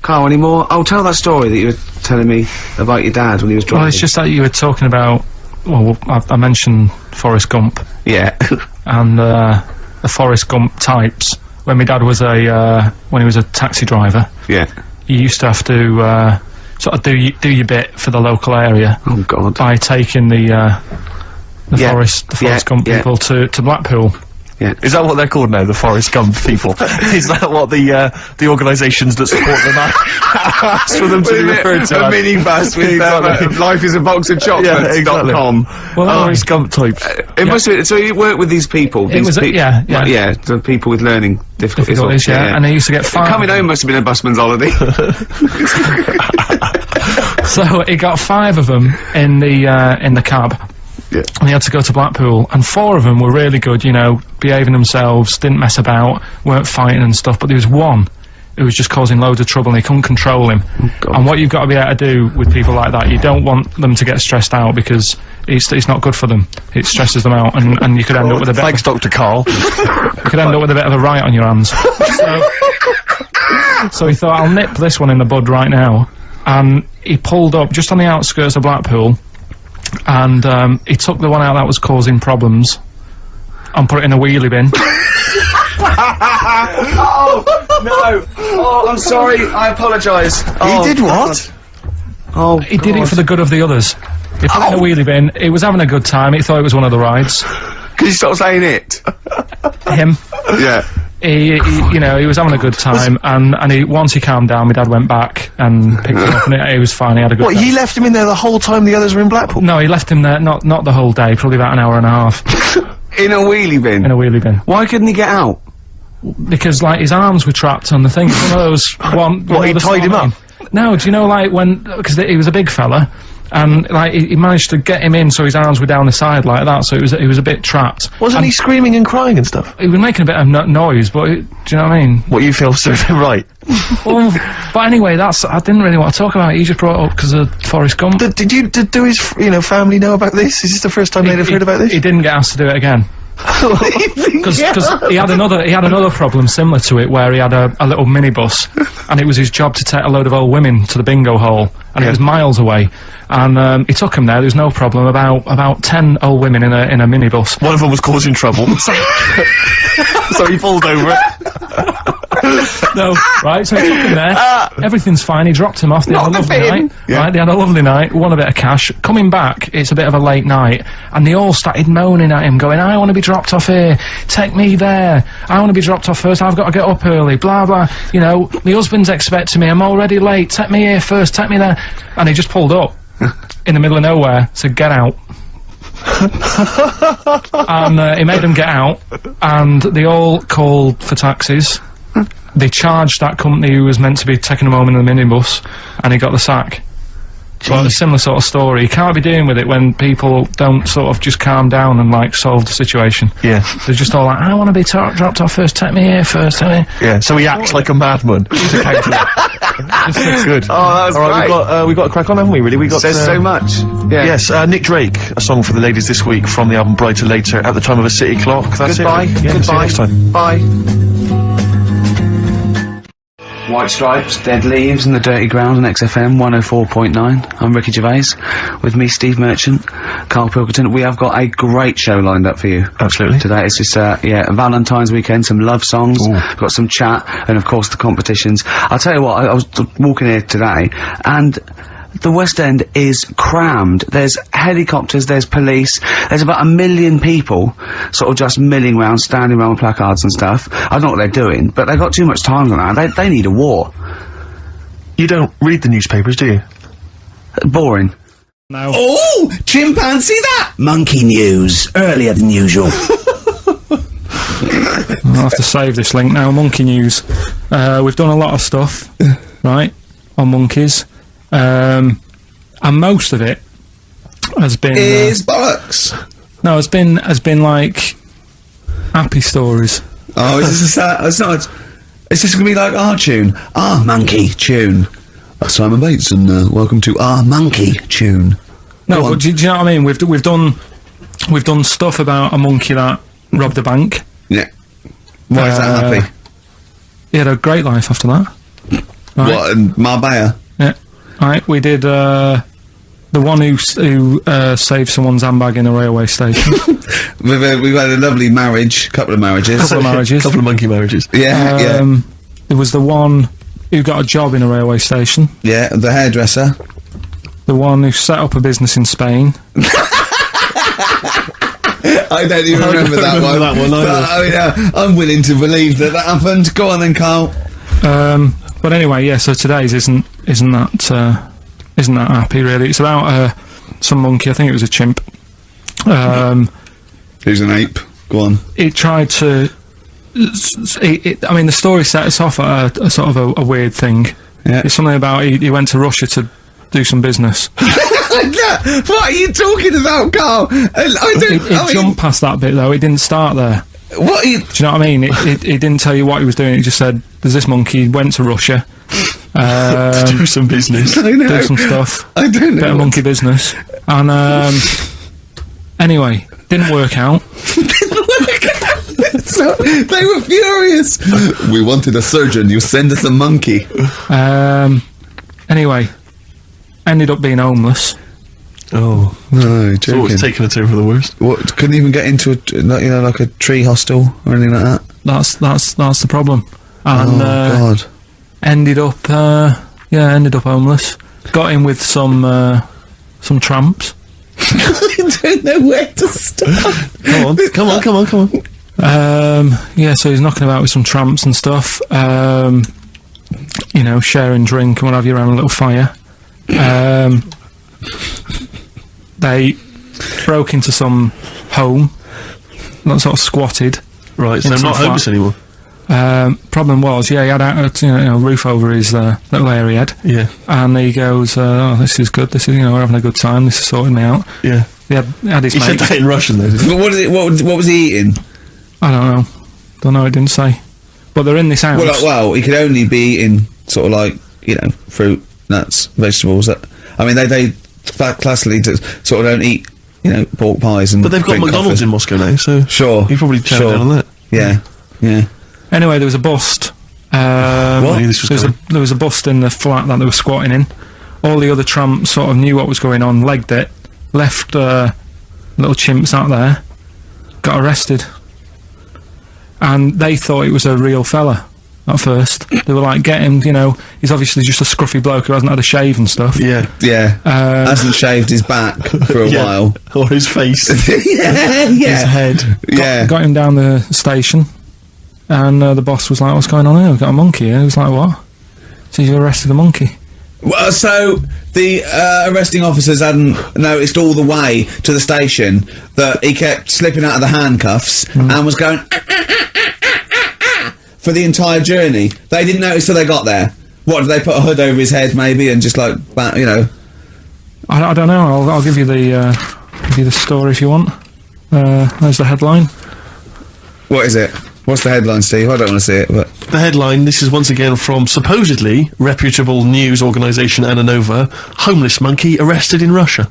Speaker 2: Carl, any more? Oh, tell that story that you were telling me about your dad when he was driving.
Speaker 4: Well, it's just that you were talking about... Well, I mentioned Forrest Gump
Speaker 2: Yeah.
Speaker 4: and the Forrest Gump types. When my dad was when he was a taxi driver,
Speaker 2: Yeah.
Speaker 4: you used to have to sort of do your bit for the local area
Speaker 2: Oh, God.
Speaker 4: by taking the
Speaker 2: Yeah.
Speaker 4: Forrest Gump
Speaker 2: yeah.
Speaker 4: people to Blackpool.
Speaker 2: Yeah.
Speaker 1: Is that what they're called now, the Forrest Gump people? Is that what the organisations that support them ask for them to be referred to?
Speaker 2: A minibus with
Speaker 1: Exactly.
Speaker 2: life is a box of chocolates.
Speaker 1: exactly.
Speaker 2: .com.
Speaker 4: Well,
Speaker 1: Forrest Gump types.
Speaker 2: It must have been, so you work with these people.
Speaker 4: It was, yeah.
Speaker 2: The people with learning difficulties.
Speaker 4: Difficulties, yeah. And they used to get 5.
Speaker 2: Coming home must have been a busman's holiday.
Speaker 4: So he got 5 of them in the cab.
Speaker 2: Yeah.
Speaker 4: And he had to go to Blackpool, and 4 of them were really good, you know, behaving themselves, didn't mess about, weren't fighting and stuff, but there was one who was just causing loads of trouble and they couldn't control him.
Speaker 2: God.
Speaker 4: And what you've got to be able to do with people like that, you don't want them to get stressed out because it's not good for them. It stresses them out, and you could end up with a bit
Speaker 1: Thanks, Dr. Carl.
Speaker 4: you could end up with a bit of a riot on your hands. So he thought, I'll nip this one in the bud right now. And he pulled up just on the outskirts of Blackpool, and he took the one out that was causing problems and put it in a wheelie bin.
Speaker 2: Oh, no. Oh, I'm sorry. I apologise.
Speaker 1: He did what?
Speaker 2: Oh,
Speaker 4: He did it for the good of the others. He put it in a wheelie bin, he was having a good time, he thought it was one of the rides.
Speaker 2: Can you stop saying it?
Speaker 4: Him.
Speaker 2: Yeah.
Speaker 4: He you know, he was having a good time, and once he calmed down, my dad went back and picked him up, and he was fine, he had a good
Speaker 1: What,
Speaker 4: time.
Speaker 1: he left him in there the whole time the others were in Blackpool?
Speaker 4: No, he left him there, not the whole day, probably about an hour and a half,
Speaker 2: In a wheelie bin.
Speaker 4: in a wheelie bin.
Speaker 2: Why couldn't he get out?
Speaker 4: Because, like, his arms were trapped on the thing. One of those...
Speaker 1: What, he tied him up?
Speaker 4: No, do you know, like, because he was a big fella, and, like, he managed to get him in so his arms were down the side like that, so he was a bit trapped.
Speaker 1: Wasn't he screaming and crying and stuff?
Speaker 4: He was making a bit of noise, but, do you know what I mean?
Speaker 1: What, you feel served him right?
Speaker 4: Well, but anyway, I didn't really want to talk about it, he just brought it up because of Forrest Gump.
Speaker 1: Did his, family know about this? Is this the first time they'd have heard about this?
Speaker 4: He didn't get asked to do it again. Because he had another problem similar to it where he had a little minibus, and it was his job to take a load of old women to the bingo hall, and it was miles away, and he took him there. There was no problem. About 10 old women in a minibus.
Speaker 1: One of them was causing trouble. So he pulled over it.
Speaker 4: No, right, so he took him there, everything's fine, he dropped him off, they had a lovely night, right, they had a lovely night, won a bit of cash, coming back, it's a bit of a late night, and they all started moaning at him, going, I want to be dropped off here, take me there, I want to be dropped off first, I've got to get up early, blah blah, you know, my husband's expecting me, I'm already late, take me here first, take me there, and he just pulled up, in the middle of nowhere, said, get out. And he made them get out, and they all called for taxis. They charged that company who was meant to be taking him home in the minibus, and he got the sack. But a similar sort of story. You can't be dealing with it when people don't sort of just calm down and, like, solve the situation.
Speaker 1: Yeah.
Speaker 4: They're just all like, I want to be dropped off first, take me here first, take me.
Speaker 1: Yeah, so he acts like a madman. To counter that. It's good.
Speaker 2: Oh, that was
Speaker 1: Alright,
Speaker 2: great.
Speaker 1: we've got a crack on, haven't we, really? We got
Speaker 2: Says so much. Yeah.
Speaker 1: Yes, Nick Drake, a song for the ladies this week from the album Brighter Later at the time of a city clock. That's
Speaker 2: Goodbye.
Speaker 1: it. Yeah,
Speaker 2: Goodbye.
Speaker 1: see you next time.
Speaker 2: Bye. White Stripes, Dead Leaves and the Dirty Ground on XFM 104.9. I'm Ricky Gervais, with me Steve Merchant, Karl Pilkington. We have got a great show lined up for you.
Speaker 1: Absolutely.
Speaker 2: Today it's just, Valentine's weekend, some love songs,
Speaker 1: Ooh.
Speaker 2: we've got some chat, and of course the competitions. I'll tell you what, I was walking here today, and the West End is crammed. There's helicopters, there's police, there's about 1 million people sort of just milling around, standing around with placards and stuff. I don't know what they're doing, but they've got too much time on that. They need a war.
Speaker 1: You don't read the newspapers, do you?
Speaker 2: Boring.
Speaker 4: No.
Speaker 5: Oh, chimpanzee that! Monkey news, earlier than usual.
Speaker 4: I'll have to save this link now. Monkey news. We've done a lot of stuff, right, on monkeys, and most of it has been
Speaker 2: Is bollocks.
Speaker 4: no, has been like happy stories.
Speaker 2: Oh, is this it's not. It's just gonna be like our tune, our monkey tune. Simon Bates, and welcome to our monkey tune.
Speaker 4: No,
Speaker 2: Go on.
Speaker 4: but do you know what I mean? We've done stuff about a monkey that robbed a bank.
Speaker 2: Yeah. Why is that happy?
Speaker 4: He had a great life after that. Right.
Speaker 2: What, in Marbella?
Speaker 4: Yeah. Right. We did the one who saved someone's handbag in a railway station.
Speaker 2: We've had a lovely marriage, couple of marriages.
Speaker 4: Couple of marriages.
Speaker 1: Couple of monkey marriages.
Speaker 2: Yeah,
Speaker 4: There was the one who got a job in a railway station.
Speaker 2: yeah. The hairdresser.
Speaker 4: The one who set up a business in Spain.
Speaker 2: I don't even remember that one.
Speaker 1: that one either.
Speaker 2: But, I'm willing to believe that happened. Go on then, Carl.
Speaker 4: But anyway, yeah. So today's isn't that happy really. It's about some monkey. I think it was a chimp.
Speaker 2: Who's an ape? Go on.
Speaker 4: It tried to. I mean, the story set us off at a sort of a weird thing.
Speaker 2: Yeah.
Speaker 4: It's something about he went to Russia to do some business.
Speaker 2: What are you talking about, Carl?
Speaker 4: It jumped past that bit though. It didn't start there.
Speaker 2: What are you...
Speaker 4: Do you know what I mean? It didn't tell you what he was doing. It just said, "There's this monkey. He went to Russia
Speaker 1: To do some business.
Speaker 2: I know.
Speaker 4: do some stuff.
Speaker 2: I don't know.
Speaker 4: Bit of monkey business." And anyway, didn't work out.
Speaker 2: So, they were furious. We wanted a surgeon. You send us a monkey.
Speaker 4: Anyway, ended up being homeless.
Speaker 1: Oh.
Speaker 2: No,
Speaker 1: So it's taken a turn for the worst.
Speaker 2: What? Couldn't even get into like a tree hostel or anything like that.
Speaker 4: That's the problem. And
Speaker 2: God.
Speaker 4: ended up homeless. Got in with some tramps.
Speaker 2: I don't know where to start.
Speaker 1: Come on.
Speaker 4: Yeah, so he's knocking about with some tramps and stuff. Sharing drink and what have you around a little fire. They broke into some home, not sort of squatted.
Speaker 1: Right, so
Speaker 4: Into
Speaker 1: I'm not
Speaker 4: a flat.
Speaker 1: homeless anymore.
Speaker 4: Problem was, he had a roof over his little area head.
Speaker 1: Yeah.
Speaker 4: And he goes, "Oh, this is good. This is, we're having a good time. This is sorting me out."
Speaker 1: Yeah.
Speaker 4: He had his
Speaker 1: He said
Speaker 4: mate.
Speaker 1: that in Russian though, didn't he?
Speaker 2: But what was he eating?
Speaker 4: I don't know. It didn't say. But they're in this house.
Speaker 2: Well, he could only be eating sort of like fruit, nuts, vegetables. They classically sort of don't eat pork pies and.
Speaker 1: But they've got
Speaker 2: drink
Speaker 1: McDonald's
Speaker 2: coffee.
Speaker 1: in Moscow now, so
Speaker 2: Sure.
Speaker 1: he probably chowed down on that.
Speaker 2: Yeah.
Speaker 4: Anyway, there was a bust.
Speaker 1: I knew this was coming.
Speaker 4: There was a bust in the flat that they were squatting in. All the other tramps sort of knew what was going on, legged it, left little chimps out there, got arrested. And they thought it was a real fella at first. They were like, "Get him, he's obviously just a scruffy bloke who hasn't had a shave and stuff."
Speaker 1: Yeah.
Speaker 2: Hasn't shaved his back for a while.
Speaker 1: Or his face.
Speaker 2: yeah.
Speaker 1: His head.
Speaker 2: Yeah.
Speaker 4: Got him down the station, and the boss was like, "What's going on here? We've got a monkey here." He was like, "What?" So you arrested the monkey.
Speaker 2: Well, so the arresting officers hadn't noticed all the way to the station that he kept slipping out of the handcuffs and was going for the entire journey. They didn't notice till they got there. What, did they put a hood over his head maybe and just like,
Speaker 4: I don't know. I'll give you the story if you want. There's the headline.
Speaker 2: What is it? What's the headline, Steve? I don't want to see it, but...
Speaker 1: The headline, this is once again from supposedly reputable news organisation Ananova, homeless monkey arrested in Russia.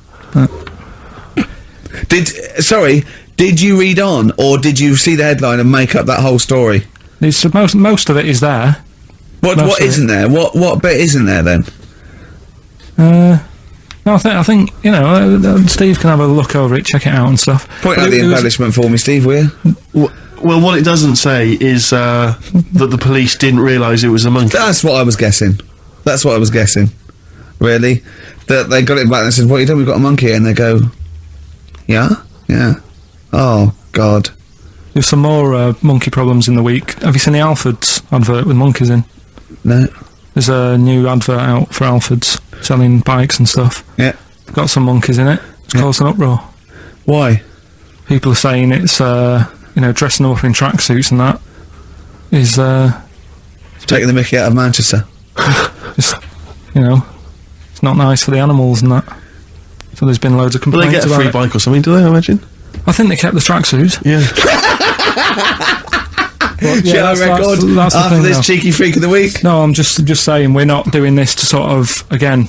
Speaker 2: Did you read on, or did you see the headline and make up that whole story?
Speaker 4: It's, most of it is there.
Speaker 2: What isn't there? What bit isn't there then?
Speaker 4: No, I think Steve can have a look over it, check it out and stuff.
Speaker 2: Point
Speaker 4: But
Speaker 2: out the
Speaker 4: it was-
Speaker 2: embellishment for me, Steve, will you?
Speaker 1: Well, what it doesn't say is that the police didn't realise it was a monkey.
Speaker 2: That's what I was guessing. Really? That they got it back and said, "What you doing? We've got a monkey here." And they go, Yeah. Oh, God.
Speaker 4: There's some more monkey problems in the week. Have you seen the Alfords advert with monkeys in?
Speaker 2: No.
Speaker 4: There's a new advert out for Alfred's selling bikes and stuff.
Speaker 2: Yeah.
Speaker 4: Got some monkeys in it. It's caused an uproar.
Speaker 2: Why?
Speaker 4: People are saying it's, dressing them up in tracksuits and that is,
Speaker 2: Taking the mickey out of Manchester.
Speaker 4: it's, it's not nice for the animals and that. So there's been loads of
Speaker 1: Will
Speaker 4: complaints
Speaker 1: they get a
Speaker 4: about
Speaker 1: free
Speaker 4: it.
Speaker 1: bike or something, do they, I imagine?
Speaker 4: I think they kept the tracksuits.
Speaker 1: Yeah.
Speaker 2: Shall I record
Speaker 4: that's the
Speaker 2: after
Speaker 4: thing
Speaker 2: this
Speaker 4: now.
Speaker 2: cheeky freak of the week?
Speaker 4: No, I'm just saying we're not doing this to sort of, again,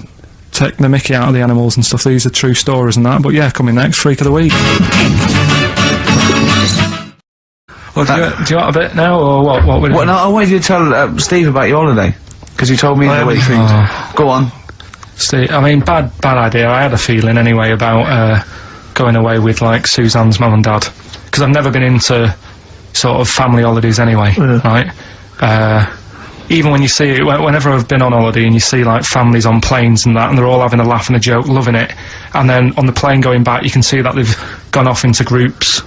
Speaker 4: take the mickey out of the animals and stuff. These are true stories and that. But yeah, coming next, Freak of the Week. Well, do you want a bit now, or what? What we're doing?
Speaker 2: Well, no, I wanted you to tell Steve about your holiday. Because you told me the week. Go on.
Speaker 4: Steve, I mean, bad idea. I had a feeling anyway about going away with, like, Suzanne's mum and dad. Because I've never been into sort of family holidays anyway, right? Even when you see it, whenever I've been on holiday and you see, like, families on planes and that, and they're all having a laugh and a joke, loving it, and then on the plane going back, you can see that they've gone off into groups,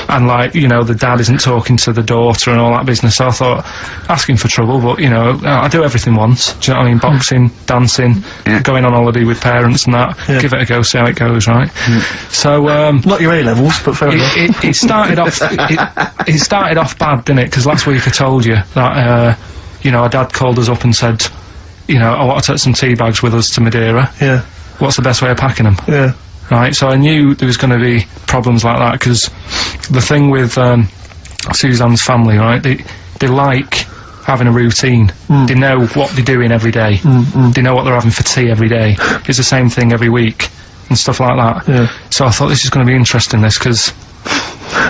Speaker 4: and, like, the dad isn't talking to the daughter and all that business. So I thought, asking for trouble, but, I do everything once. Do you know what I mean? Boxing, dancing, going on holiday with parents and that. Give it a go, see how it goes, right? So,
Speaker 1: Not your A-levels, but fair enough.
Speaker 4: it started off, it started off bad, didn't it? Because last week I told you that, our dad called us up and said, I want to take some tea bags with us to Madeira.
Speaker 1: Yeah.
Speaker 4: What's the best way of packing them?
Speaker 1: Yeah.
Speaker 4: Right, so I knew there was going to be problems like that, because the thing with Suzanne's family, right, they like having a routine. They know what they're doing every day. They know what they're having for tea every day. It's the same thing every week and stuff like that.
Speaker 1: Yeah.
Speaker 4: So I thought this is going to be interesting, this, because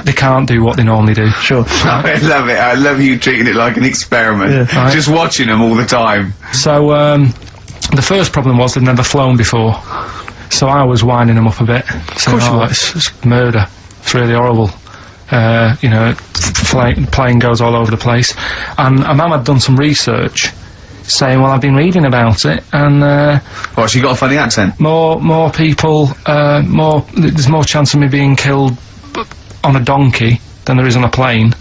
Speaker 4: they can't do what they normally do.
Speaker 1: Sure.
Speaker 2: I love it. I love you treating it like an experiment.
Speaker 1: Yeah.
Speaker 4: Right.
Speaker 2: Just watching them all the time.
Speaker 4: So the first problem was they'd never flown before. So I was winding them up a bit. Saying, it's murder. It's really horrible. Plane goes all over the place. And Mum had done some research saying, well, I've been reading about it, and
Speaker 2: What, she got a funny accent?
Speaker 4: more people, there's more chance of me being killed on a donkey than there is on a plane.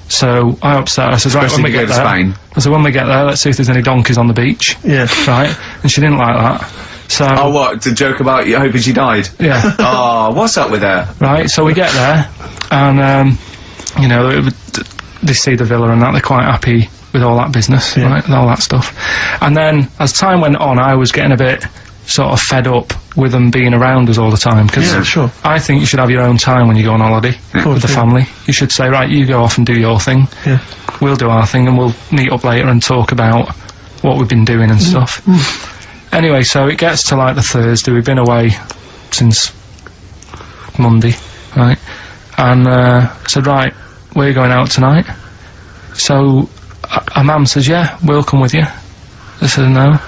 Speaker 4: So I upset her. I said, right, when we get there,
Speaker 2: Spain.
Speaker 4: I said, when we get there, let's see if there's any donkeys on the beach.
Speaker 1: Yeah.
Speaker 4: Right? And she didn't like that. So
Speaker 2: Oh, what? To joke about you hoping she died?
Speaker 4: yeah.
Speaker 2: Oh, what's up with her?
Speaker 4: Right, so we get there, and, they see the villa and that, they're quite happy with all that business, right, and all that stuff. And then, as time went on, I was getting a bit sort of fed up with them being around us all the time, because I think you should have your own time when you go on holiday with the family. You should say, right, you go off and do your thing, we'll do our thing, and we'll meet up later and talk about what we've been doing and stuff. Anyway, so it gets to, like, the Thursday. We've been away since Monday, right? And I said, right, we're going out tonight. So our mum says, yeah, we'll come with you. I said, no,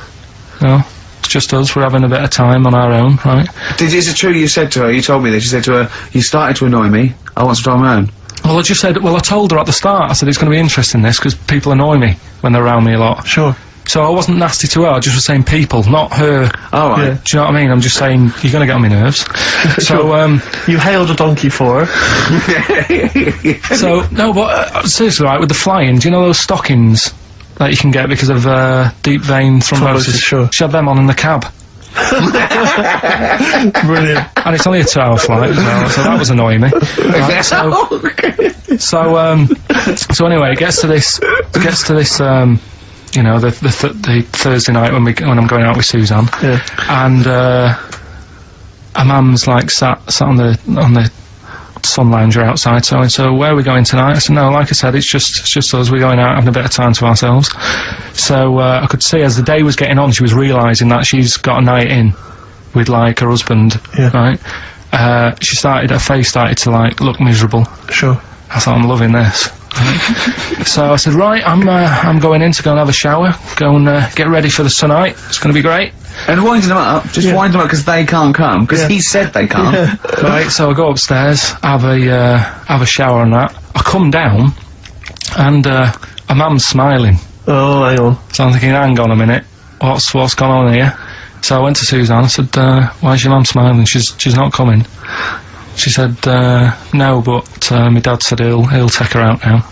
Speaker 4: it's just us. We're having a bit of time on our own, right?
Speaker 2: Is it true you said to her, you told me this, you said to her, you started to annoy me, I want some time on my own?
Speaker 4: Well, I just said, I told her at the start, I said, it's going to be interesting, this, because people annoy me when they're around me a lot.
Speaker 1: Sure.
Speaker 4: So I wasn't nasty to her, I just was saying people, not her.
Speaker 2: Oh, right.
Speaker 1: Yeah.
Speaker 4: Do you know what I mean? I'm just saying, you're going to get on my nerves. So,
Speaker 1: You hailed a donkey for her.
Speaker 4: so, no, but seriously, right, with the flying, do you know those stockings that you can get because of deep vein thrombosis?
Speaker 1: Sure.
Speaker 4: She had them on in the cab.
Speaker 1: Brilliant.
Speaker 4: And it's only a 2-hour flight as well, so that was annoying me. Right, so anyway, it gets to this, the Thursday night when I'm going out with Suzanne.
Speaker 1: Yeah.
Speaker 4: And our mum's like sat on the sun lounger outside, so where are we going tonight? I said, no, like I said, it's just us, we're going out having a bit of time to ourselves. So I could see as the day was getting on, she was realising that she's got a night in with, like, her husband, right? Her face started to, like, look miserable.
Speaker 1: Sure.
Speaker 4: I thought, I'm loving this. Right. So I said, right, I'm going in to go and have a shower, go and get ready for the tonight, it's going to be great.
Speaker 2: And winding them up, just wind them up because they can't come, because he said they can't.
Speaker 4: Right, so I go upstairs, have a shower and that. I come down, and a mum's smiling.
Speaker 1: Oh, hang on.
Speaker 4: So I'm thinking, hang on a minute, what's gone on here? So I went to Suzanne, I said, why's your mum smiling? She's not coming. She said, no, but my dad said he'll take her out now.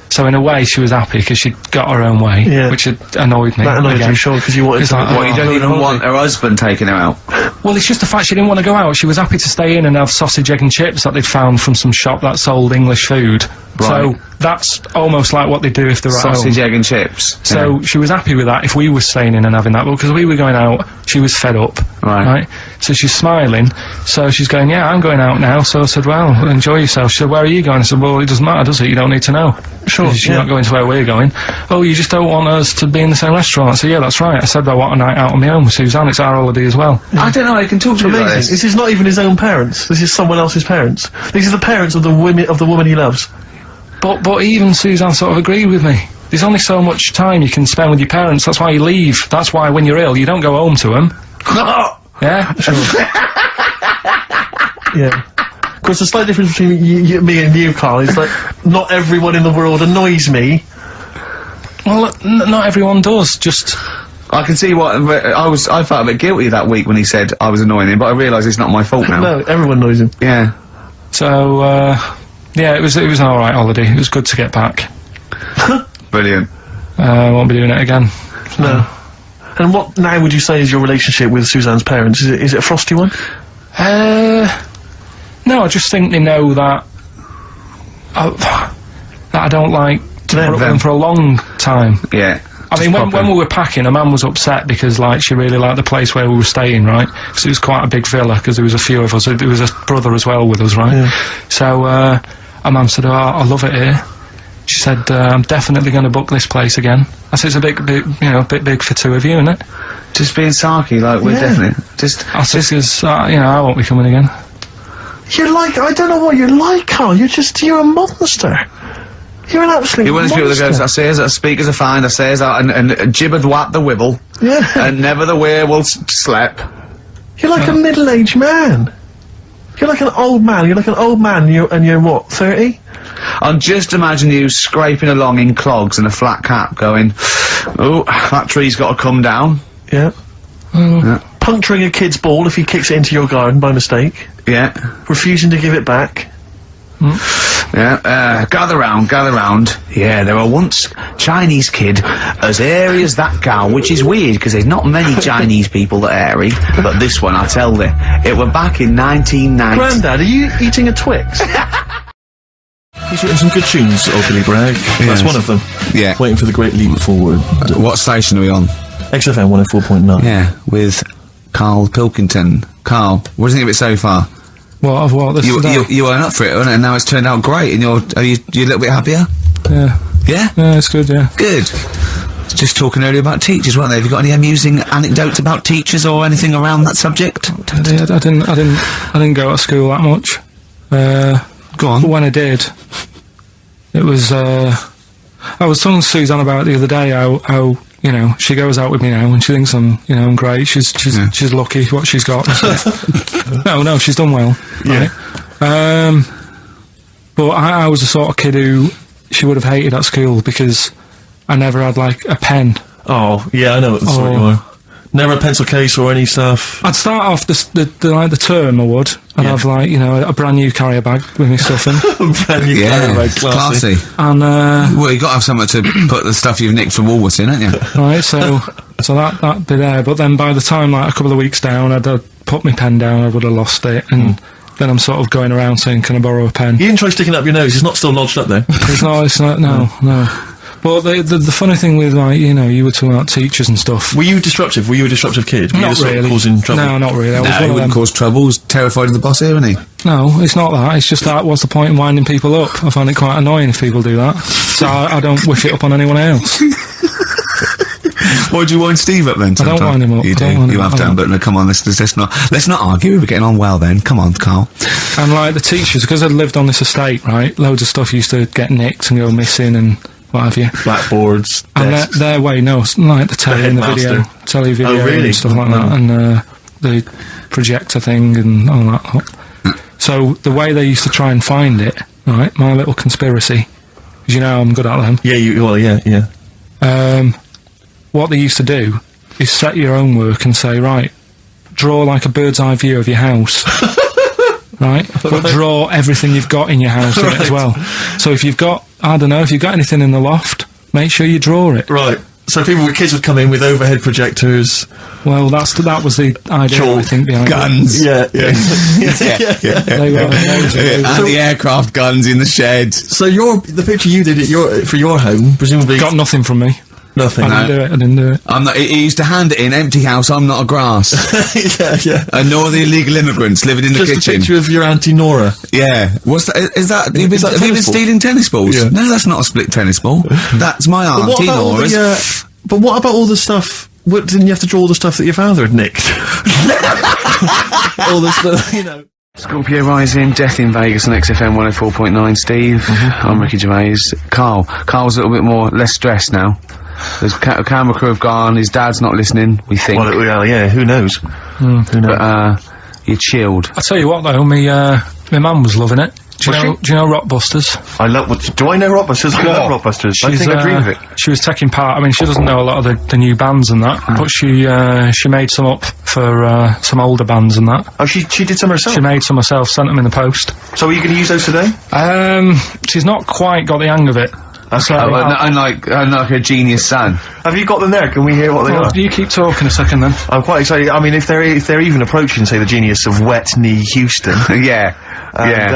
Speaker 4: So in a way, she was happy because she'd got her own way, which had annoyed me.
Speaker 1: That annoyed you, sure, because you wanted to...
Speaker 2: What, you don't even want her husband taking her out?
Speaker 4: Well, it's just the fact she didn't want to go out. She was happy to stay in and have sausage, egg and chips that they'd found from some shop that sold English food.
Speaker 2: Right.
Speaker 4: So that's almost like what they do if they're at home.
Speaker 2: Sausage, egg and chips.
Speaker 4: So she was happy with that if we were staying in and having that, because we were going out, she was fed up. Right. So she's smiling, so she's going, yeah, I'm going out now. So I said, well, enjoy yourself. She said, where are you going? I said, well, it doesn't matter, does it? You don't need to know.
Speaker 1: Sure.
Speaker 4: She's not going to where we're going. Oh, you just don't want us to be in the same restaurant. I said, yeah, that's right. I said, I want a night out on my own with Suzanne. It's our holiday as well.
Speaker 2: I don't know, I can talk to you about this.
Speaker 1: This is not even his own parents. This is someone else's parents. These are the parents of the woman he loves.
Speaker 4: But even Suzanne sort of agreed with me. There's only so much time you can spend with your parents. That's why you leave. That's why when you're ill, you don't go home to them. Yeah?
Speaker 1: Sure. Yeah. Of course, the slight difference between me and you, Carl, is that not everyone in the world annoys me.
Speaker 4: Well, not everyone does, just...
Speaker 2: I can see what, I felt a bit guilty that week when he said I was annoying him, but I realise it's not my fault now.
Speaker 1: No, everyone annoys him.
Speaker 2: Yeah.
Speaker 4: So, yeah, it was an alright holiday. It was good to get back.
Speaker 2: Brilliant.
Speaker 4: Won't be doing it again.
Speaker 1: No. And what now would you say is your relationship with Suzanne's parents? Is it a frosty one?
Speaker 4: No, I just think they know that I don't like to put up with them for a long time.
Speaker 2: Yeah.
Speaker 4: I mean, when we were packing, a man was upset because, like, she really liked the place where we were staying, right? Because it was quite a big villa, because there was a few of us. There was a brother as well with us, right? Yeah. So, a man said, oh, I love it here. She said, I'm definitely going to book this place again. I said, it's a bit, a bit big for two of you, isn't it?
Speaker 2: Just being sarky, like, we're definitely...
Speaker 4: I said, because, I won't be coming again.
Speaker 1: You're like, I don't know what you're like, Carl. You're a monster. You're an absolute
Speaker 2: You're one of those people that goes, I say as a speakers are fine, I say as and jibbered whap the wibble.
Speaker 1: Yeah.
Speaker 2: And never the werewolf slep.
Speaker 1: You're like a middle-aged man. You're like an old man. You're like an old man, and you're what, 30?
Speaker 2: I'll just imagine you scraping along in clogs and a flat cap going, oh, that tree's got to come down.
Speaker 1: Yeah. Puncturing a kid's ball if he kicks it into your garden by mistake.
Speaker 2: Yeah.
Speaker 1: Refusing to give it back.
Speaker 2: Yeah, gather round. Yeah, there were once Chinese kid as hairy as that gal, which is weird, because there's not many Chinese people that are hairy, but this one, I tell thee, it were back in 1990.
Speaker 1: Grandad, are you eating a Twix? He's written some good tunes, old Billy Bragg. That's one of them.
Speaker 2: Yeah.
Speaker 1: Waiting for the great leap forward.
Speaker 2: What station are we on?
Speaker 1: XFM 104.9.
Speaker 2: Yeah, with Karl Pilkington. Carl, what do you think of it so far?
Speaker 4: What
Speaker 2: you weren't up for it, weren't it? And now it's turned out great, and you're a little bit happier?
Speaker 4: Yeah.
Speaker 2: Yeah?
Speaker 4: Yeah, it's good, yeah.
Speaker 2: Good. Just talking earlier about teachers, weren't they? Have you got any amusing anecdotes about teachers or anything around that subject?
Speaker 4: I didn't go to school that much.
Speaker 2: Go on.
Speaker 4: But when I did, it was, I was talking to Suzanne about it the other day, how you know, she goes out with me now and she thinks I'm great. She's lucky what she's got. No, she's done well.
Speaker 1: Yeah.
Speaker 4: Right? But I was the sort of kid who she would have hated at school because I never had, like, a pen.
Speaker 1: Oh, yeah, I know what the sort you are. Never a pencil case or any stuff?
Speaker 4: I'd start off the term, I would. I'd have, like, a brand new carrier bag with me stuff in.
Speaker 1: Brand new carrier bag, classy.
Speaker 2: And, well, you got to have something to put the stuff you've nicked from Woolworths in, haven't you?
Speaker 4: Right, so that'd be there. But then by the time, like, a couple of weeks down, I'd put my pen down, I would have lost it, and then I'm sort of going around saying, can I borrow a pen?
Speaker 1: You didn't try sticking it up your nose, it's not still lodged up there.
Speaker 4: It's not, no. But the funny thing with, like, you were talking about teachers and stuff.
Speaker 1: Were you disruptive? Were you a disruptive kid? Were
Speaker 4: Not
Speaker 1: you
Speaker 4: really.
Speaker 1: Causing trouble?
Speaker 4: No, not really. I was
Speaker 2: he wouldn't cause trouble. He was terrified of the boss here, wasn't he?
Speaker 4: No, it's not that. It's just that what's the point in winding people up? I find it quite annoying if people do that. So I don't wish it up on anyone else.
Speaker 2: Why do you wind Steve up then?
Speaker 4: I don't wind him up.
Speaker 2: You do. You have done, but no, come on, let's not argue. We were getting on well then. Come on, Carl.
Speaker 4: And, like, the teachers, because I'd lived on this estate, right, loads of stuff used to get nicked and go missing and what have you.
Speaker 1: Blackboards,
Speaker 4: and their way, no, like the telly and the video
Speaker 1: really?
Speaker 4: And stuff like that, and the projector thing and all that. So the way they used to try and find it, right, my little conspiracy, because I'm good at them.
Speaker 1: Yeah,
Speaker 4: What they used to do is set your own work and say, right, draw like a bird's eye view of your house. right? But draw everything you've got in your house in it as well. So if you've got, I don't know, if you've got anything in the loft, make sure you draw it.
Speaker 1: Right. So kids would come in with overhead projectors.
Speaker 4: Well, that was the idea, I think, behind
Speaker 5: Guns.
Speaker 1: Yeah.
Speaker 4: They were amazing.
Speaker 5: Anti-aircraft guns in the shed.
Speaker 1: So the picture you did for your home, presumably
Speaker 4: Got nothing from me.
Speaker 1: nothing.
Speaker 4: I didn't do it.
Speaker 5: I'm not, he used to hand it in, empty house, I'm not a grass.
Speaker 1: yeah.
Speaker 5: And nor the illegal immigrants living in the
Speaker 1: Just
Speaker 5: kitchen.
Speaker 1: a picture of your Auntie Nora.
Speaker 5: Yeah. What's that? Is that, have you been
Speaker 1: tennis ball?
Speaker 5: stealing tennis balls?
Speaker 1: Yeah.
Speaker 5: No, that's not a split tennis ball. That's my Auntie Nora's.
Speaker 1: But what about all the stuff? Didn't you have to draw all the stuff that your father had nicked? All the stuff, you know.
Speaker 2: Scorpio Rising, Death in Vegas on XFM 104.9, Steve. I'm Ricky Gervais. Carl's a little bit less stressed now. There's camera crew have gone, his dad's not listening, we think.
Speaker 1: Well, yeah, who knows? Who knows?
Speaker 2: But, you're chilled.
Speaker 4: I tell you what though, my mum was loving it. Do you know Rockbusters?
Speaker 1: I love. Do I know Rockbusters? I love Rockbusters. I think I dream of it.
Speaker 4: She was taking part. I mean, she doesn't know a lot of the new bands and that, but she made some up for some older bands and that.
Speaker 1: Oh, she did some herself.
Speaker 4: She made some herself, sent them in the post.
Speaker 1: So are you going to use those today?
Speaker 4: She's not quite got the hang of it.
Speaker 1: Okay.
Speaker 2: Unlike a genius son.
Speaker 1: Have you got them there? Can we hear what they are?
Speaker 4: You keep talking a second then.
Speaker 1: I'm quite excited. I mean, if they're even approaching, say, the genius of Wet Knee Houston.
Speaker 2: Yeah.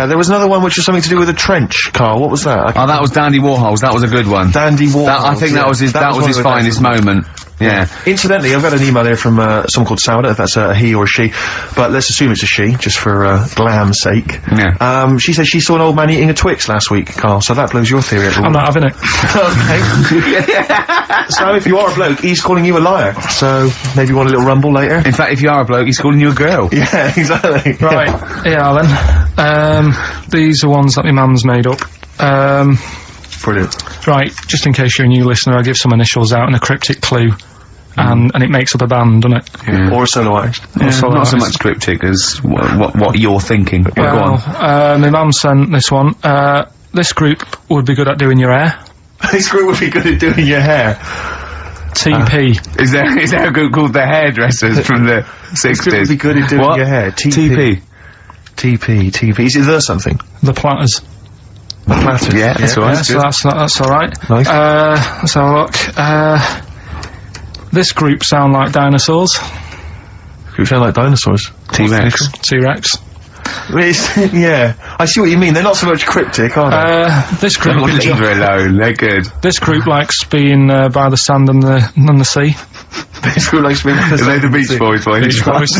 Speaker 1: There was another one which was something to do with a trench, Carl. What was that?
Speaker 2: Oh, that was Dandy Warhols. That was a good one.
Speaker 1: Dandy Warhols.
Speaker 2: I think that was his finest moment. Yeah.
Speaker 1: Incidentally, I've got an email here from someone called Sauda, if that's a he or a she, but let's assume it's a she, just for glam's sake.
Speaker 2: Yeah.
Speaker 1: She said she saw an old man eating a Twix last week, Carl, so that blows your theory out the
Speaker 4: I'm not having it.
Speaker 1: Okay. So if you are a bloke, he's calling you a liar, so maybe you want a little rumble later?
Speaker 2: In fact, if you are a bloke, he's calling you a girl.
Speaker 1: Yeah, exactly.
Speaker 4: Right, yeah then. These are ones that my mum's made up.
Speaker 1: Brilliant.
Speaker 4: Right, just in case you're a new listener, I give some initials out and a cryptic clue. And it makes up a band, doesn't it?
Speaker 2: Yeah.
Speaker 1: Or a solo artist.
Speaker 2: Not so much cryptic as what you're thinking. Go on.
Speaker 4: My mum sent this one. This group would be good at doing your hair.
Speaker 1: This group would be good at doing your hair.
Speaker 4: TP.
Speaker 2: Is there a group called the Hairdressers from the 60s?
Speaker 1: This group would be good at doing your hair. TP. TP. Is it the something?
Speaker 4: The Platters.
Speaker 1: The Platters.
Speaker 2: Yeah, that's all right.
Speaker 4: Yeah, so that's alright.
Speaker 1: Nice.
Speaker 4: Let's have a look. This group sound like dinosaurs.
Speaker 1: Group sound like dinosaurs.
Speaker 2: T-Rex.
Speaker 4: T-Rex.
Speaker 1: Yeah, I see what you mean. They're not so much cryptic, are they?
Speaker 2: Leave her alone. They're good.
Speaker 4: This group likes being by the sand and the sea.
Speaker 1: This group likes being by the
Speaker 2: Are they the Beach Boys?
Speaker 4: Beach Boys.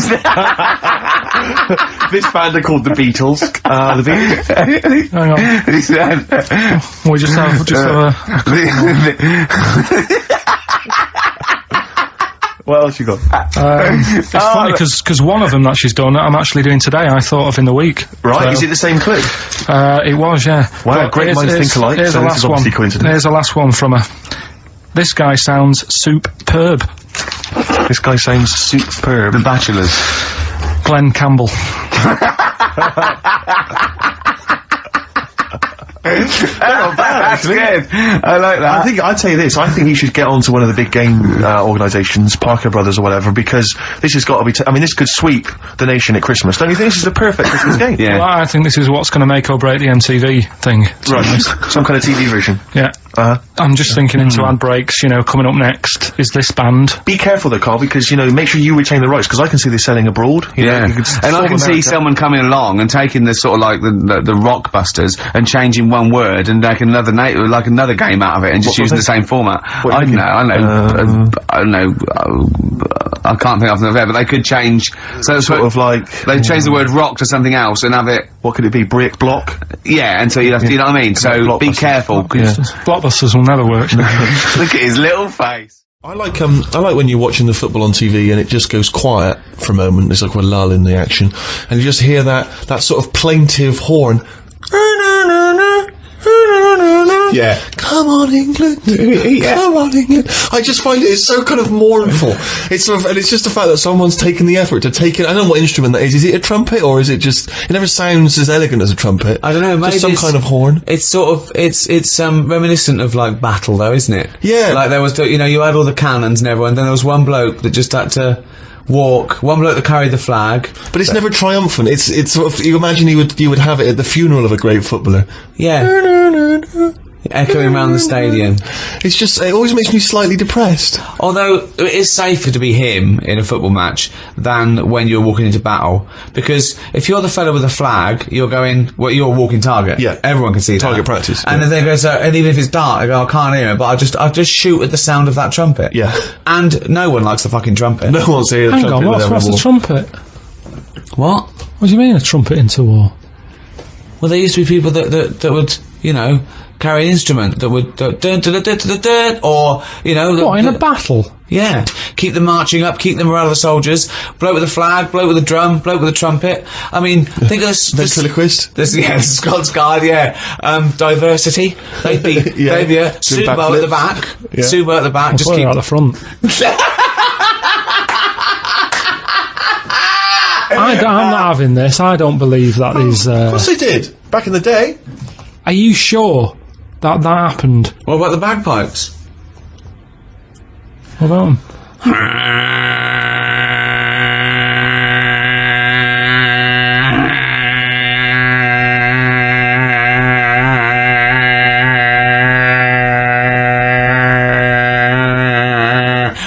Speaker 1: This band are called the Beatles. The Beatles.
Speaker 4: Hang on. We just have
Speaker 1: What else you got?
Speaker 4: It's funny because one of them that she's done, I'm actually doing today. I thought of in the week.
Speaker 1: Right?
Speaker 4: So,
Speaker 1: is it the same clue?
Speaker 4: It was, yeah.
Speaker 1: Wow, great minds think alike.
Speaker 4: Here's
Speaker 1: So
Speaker 4: the
Speaker 1: this
Speaker 4: last
Speaker 1: is obviously
Speaker 4: one.
Speaker 1: coincidence.
Speaker 4: Here's the last one from her. This guy sounds superb.
Speaker 1: This guy sounds superb.
Speaker 2: The Bachelors.
Speaker 4: Glenn Campbell.
Speaker 2: That's good. I like that.
Speaker 1: I'd say this. I think he should get onto one of the big game organisations, Parker Brothers or whatever, because this has got to be. I mean, this could sweep the nation at Christmas. Don't you think this is a perfect Christmas game?
Speaker 2: Yeah.
Speaker 4: Well, I think this is what's going to make or break the MTV thing.
Speaker 1: Right. Some kind of TV version.
Speaker 4: Yeah. I'm just thinking into ad breaks. Coming up next is this band.
Speaker 1: Be careful though, Carl, because make sure you retain the rights, because I can see this selling abroad.
Speaker 2: Yeah, and I can see someone coming along and taking the sort of like the Rockbusters and changing one word and making another another game out of it and just using the same format. I don't know. I can't think of them there, but they could change. So
Speaker 1: sort of like
Speaker 2: they change the word rock to something else and have it.
Speaker 1: What could it be? Brick block.
Speaker 2: Yeah, and so you have to. You know what I mean? So be careful.
Speaker 4: Blockbusters will never work.
Speaker 2: Look at his little face.
Speaker 1: I like when you're watching the football on TV and it just goes quiet for a moment. There's like a lull in the action, and you just hear that sort of plaintive horn.
Speaker 5: Yeah.
Speaker 1: Come on, England. Come on, England. I just find it's so kind of mournful. It's sort of, and it's just the fact that someone's taken the effort to take it. I don't know what instrument that is. Is it a trumpet, or is it just? It never sounds as elegant as a trumpet.
Speaker 5: I don't know. Maybe
Speaker 1: just some kind of horn.
Speaker 5: It's sort of it's reminiscent of like battle though, isn't it?
Speaker 1: Yeah.
Speaker 5: Like there was you had all the cannons and everyone. Then there was one bloke that just had to
Speaker 2: walk, one bloke that carried the flag.
Speaker 1: But it's never triumphant. It's sort of, you imagine you would have it at the funeral of a great footballer.
Speaker 2: Yeah. Echoing around the stadium.
Speaker 1: It's just, it always makes me slightly depressed.
Speaker 2: Although, it is safer to be him in a football match than when you're walking into battle. Because if you're the fella with a flag, you're you're a walking target.
Speaker 1: Yeah.
Speaker 2: Everyone can see that.
Speaker 1: Target practice.
Speaker 2: And then they go, and even if it's dark, I go, I can't hear it, but I'll just shoot at the sound of that trumpet.
Speaker 1: Yeah.
Speaker 2: And no one likes the fucking trumpet.
Speaker 1: No one's here.
Speaker 4: Hang on, what's the trumpet?
Speaker 2: What?
Speaker 4: What do you mean a trumpet into war?
Speaker 2: Well, there used to be people that would, carry an instrument that would or
Speaker 4: What, in a battle?
Speaker 2: Yeah, keep them marching up, keep the morale of the soldiers. Bloke with a flag, bloke with a drum, bloke with a trumpet. I mean, think of this
Speaker 1: ventriloquist.
Speaker 2: This Scots Guard, diversity. They'd be Subo at the back.
Speaker 1: Yeah.
Speaker 2: Subo at the back. Just
Speaker 4: Well,
Speaker 2: keep
Speaker 4: at the front. I'm not having this. I don't believe that is.
Speaker 1: Of course they did back in the day.
Speaker 4: Are you sure that happened?
Speaker 2: What about the bagpipes?
Speaker 4: What about them?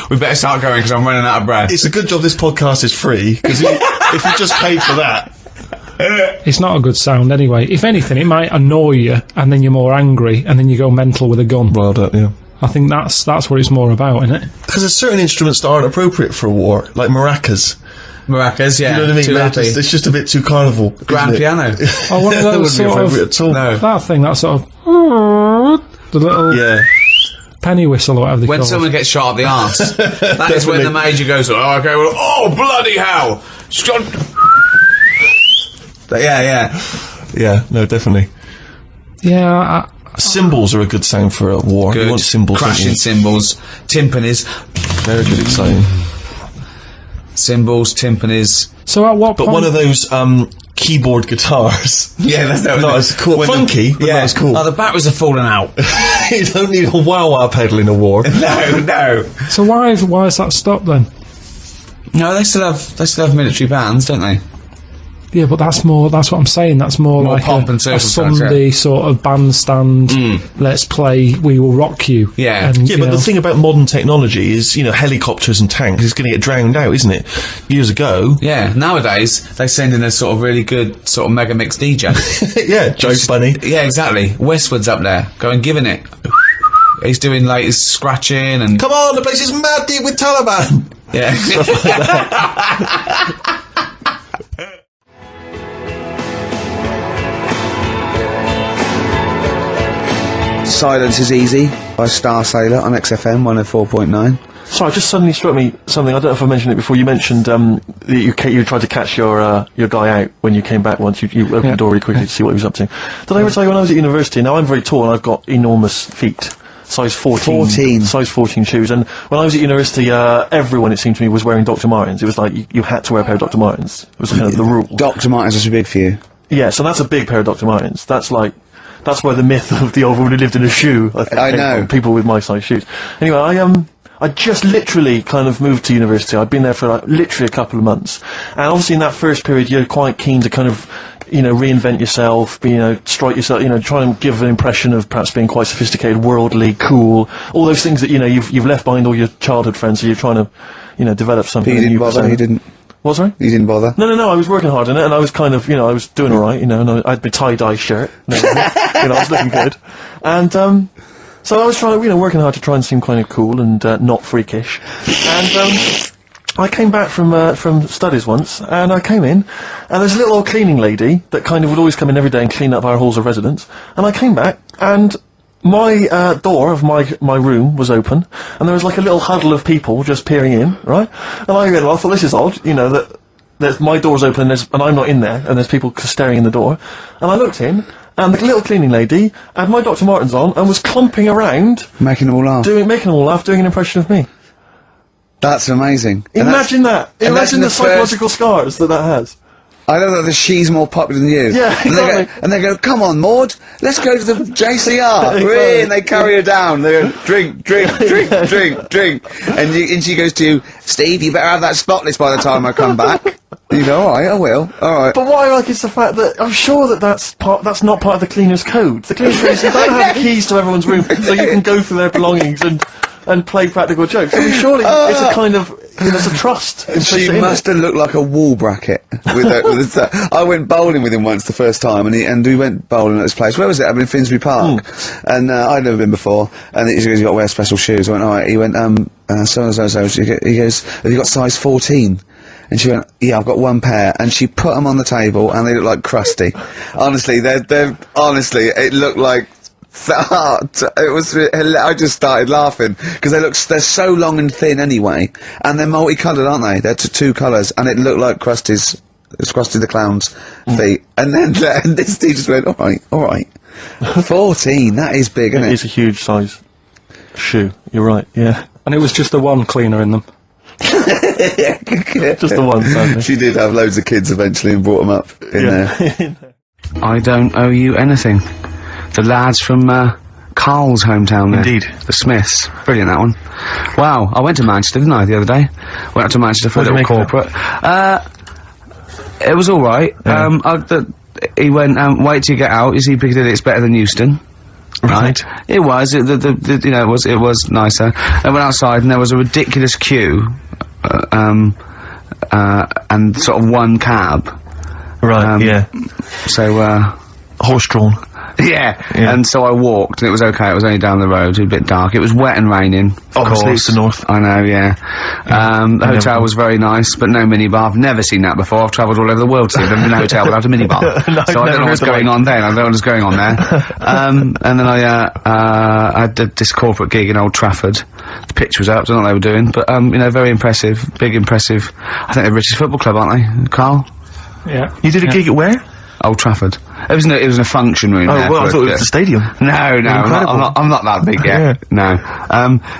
Speaker 2: We better start going because I'm running out of breath.
Speaker 1: It's a good job this podcast is free, because if you just paid for that.
Speaker 4: It's not a good sound anyway. If anything, it might annoy you, and then you're more angry, and then you go mental with a gun.
Speaker 1: Well done, yeah.
Speaker 4: I think that's what it's more about, isn't it?
Speaker 1: Because there's certain instruments that aren't appropriate for a war, like maracas.
Speaker 2: Maracas, yeah.
Speaker 1: You know what I mean?
Speaker 2: Too happy.
Speaker 1: It's just a bit too carnival.
Speaker 2: Grand piano.
Speaker 4: Oh, one of
Speaker 1: That
Speaker 4: those
Speaker 1: wouldn't be
Speaker 4: sort
Speaker 1: appropriate
Speaker 4: of...
Speaker 1: at all.
Speaker 2: No.
Speaker 4: That thing, that sort of... The little
Speaker 1: Yeah.
Speaker 4: penny whistle or whatever they
Speaker 2: When
Speaker 4: call
Speaker 2: someone
Speaker 4: it.
Speaker 2: gets shot up the arse, that is when the major goes, oh, okay, well, oh, bloody hell! Yeah.
Speaker 1: Yeah, no, definitely.
Speaker 4: Yeah,
Speaker 1: Cymbals are a good sound for a war.
Speaker 2: Good.
Speaker 1: You want cymbals, don't
Speaker 2: Crashing
Speaker 1: you?
Speaker 2: cymbals, timpanis,
Speaker 1: Very good, exciting.
Speaker 2: cymbals, timpanis.
Speaker 4: so at what
Speaker 1: But
Speaker 4: point...
Speaker 1: one of those keyboard guitars.
Speaker 2: Yeah, that's
Speaker 1: No, it's cool. Funky, but
Speaker 2: yeah,
Speaker 1: not as cool.
Speaker 2: Oh, the batteries are falling out.
Speaker 1: You don't need a wah-wah pedal in a war.
Speaker 2: no.
Speaker 4: So why is that stopped then?
Speaker 2: No, they still have military bands, don't they?
Speaker 4: Yeah, but that's what I'm saying. That's more like
Speaker 2: pomp and
Speaker 4: a
Speaker 2: circumstance,
Speaker 4: Sunday sort of bandstand. Let's play We Will Rock You.
Speaker 2: Yeah.
Speaker 4: And,
Speaker 1: Yeah,
Speaker 4: you
Speaker 1: but
Speaker 4: know,
Speaker 1: the thing about modern technology is, helicopters and tanks is going to get drowned out, isn't it? Years ago.
Speaker 2: Yeah, nowadays they send in a sort of really good sort of mega mix DJ.
Speaker 1: Yeah, Joe Bunny.
Speaker 2: Yeah, exactly. Westwood's up there, going giving it. He's doing like his scratching and
Speaker 1: Come on, the place is mad deep with Taliban.
Speaker 2: yeah.
Speaker 6: Silence is Easy by Star Sailor on XFM 104.9.
Speaker 1: Sorry, just suddenly struck me something. I don't know if I mentioned it before. You mentioned that you tried to catch your guy out when you came back once. You opened the door really quickly to see what he was up to. Did I ever tell you when I was at university? Now, I'm very tall and I've got enormous feet. Size 14. Size 14 shoes. And when I was at university, everyone, it seemed to me, was wearing Dr. Martens. It was like you had to wear a pair of Dr. Martens. It was kind of the rule.
Speaker 6: Dr. Martens is big for you.
Speaker 1: Yeah, so that's a big pair of Dr. Martens. That's where the myth of the old woman who lived in a shoe, I think,
Speaker 6: I
Speaker 1: came
Speaker 6: know.
Speaker 1: from, people with my size shoes. Anyway, I just literally kind of moved to university. I'd been there for literally a couple of months. And obviously in that first period, you're quite keen to kind of, reinvent yourself, strike yourself, try and give an impression of perhaps being quite sophisticated, worldly, cool, all those things that, you've left behind all your childhood friends, so you're trying to, develop something.
Speaker 6: But you didn't
Speaker 1: new
Speaker 6: bother,
Speaker 1: persona.
Speaker 6: you didn't...
Speaker 1: What, sorry?
Speaker 6: You didn't bother?
Speaker 1: No, I was working hard on it, and I was kind of, I was doing alright, and I had my tie-dye shirt, and everything, I was looking good. And, so I was trying, working hard to try and seem kind of cool and, not freakish. And, I came back from studies once, and I came in, and there's a little old cleaning lady that kind of would always come in every day and clean up our halls of residence. And I came back, and my door of my room was open, and there was like a little huddle of people just peering in, right? And I thought, this is odd, that my door's open and I'm not in there, and there's people staring in the door. And I looked in, and the little cleaning lady had my Dr. Martens on and was clumping around,
Speaker 6: Making them all laugh.
Speaker 1: making them all laugh, doing an impression of me.
Speaker 6: That's amazing. And
Speaker 1: Imagine that.
Speaker 6: and that's
Speaker 1: Imagine the
Speaker 6: the first-
Speaker 1: psychological scars that has.
Speaker 6: I know that she's more popular than you.
Speaker 1: Yeah, exactly.
Speaker 6: And they go, come on, Maud, let's go to the JCR.
Speaker 1: Exactly.
Speaker 6: And they carry her down. They go, drink. And she goes to you, Steve, you better have that spotless by the time I come back. And you go, alright, I will. Alright.
Speaker 1: But what I like is the fact that I'm sure that that's not part of the cleaner's code. The cleaner's code is you don't have the keys to everyone's room so you can go through their belongings and play practical jokes. I mean, surely it's a kind of, there's a trust.
Speaker 6: She must have looked like a wall bracket with I went bowling with him once the first time, and we went bowling at this place. Where was it? I mean, Finsbury Park. And I'd never been before. And he goes, you got to wear special shoes. I went, alright. He went, so. He goes, have you got size 14? And she went, yeah, I've got one pair. And she put them on the table, and they look like crusty. Honestly, honestly, it looked like. It was. I just started laughing because they're so long and thin anyway, and they're multicoloured, aren't they? They're two colours, and it looked like Krusty's. It's Krusty the Clown's feet. And then this dude just went, all right, 14. That is big, isn't it?
Speaker 1: It is a huge size shoe. You're right. Yeah.
Speaker 4: And it was just the one cleaner in them.
Speaker 1: Just the one. Sadly.
Speaker 6: She did have loads of kids eventually and brought them up in there.
Speaker 2: I don't owe you anything. The lads from Karl's hometown there.
Speaker 1: Indeed.
Speaker 2: The Smiths. Brilliant, that one. Wow, I went to Manchester, didn't I, the other day? Went up to Manchester for a little corporate. It was alright.
Speaker 1: Yeah.
Speaker 2: He went, wait till you get out, you see Piccadilly, it's better than Euston. Right. It was, you know, it was nicer. I went outside and there was a ridiculous queue, and sort of one cab.
Speaker 1: Right, yeah.
Speaker 2: So,
Speaker 1: horse-drawn.
Speaker 2: Yeah, and so I walked, and it was okay, it was only down the road, it was a bit dark, it was wet and raining.
Speaker 1: Obviously, it's the north.
Speaker 2: I know, yeah. The hotel was very nice, but no minibar. I've never seen that before. I've travelled all over the world to see a hotel without a minibar.
Speaker 1: No,
Speaker 2: so I don't know what's going on there, I don't know what's going on there. And then I did this corporate gig in Old Trafford. The pitch was up, I don't know what they were doing, but, you know, very impressive, big impressive. I think they're British Football Club, aren't they, Karl?
Speaker 4: Yeah.
Speaker 1: You did a gig at where?
Speaker 2: Old Trafford. It was in a function room.
Speaker 1: Oh, well, I thought it was the stadium.
Speaker 2: No, I'm not that big yet. No.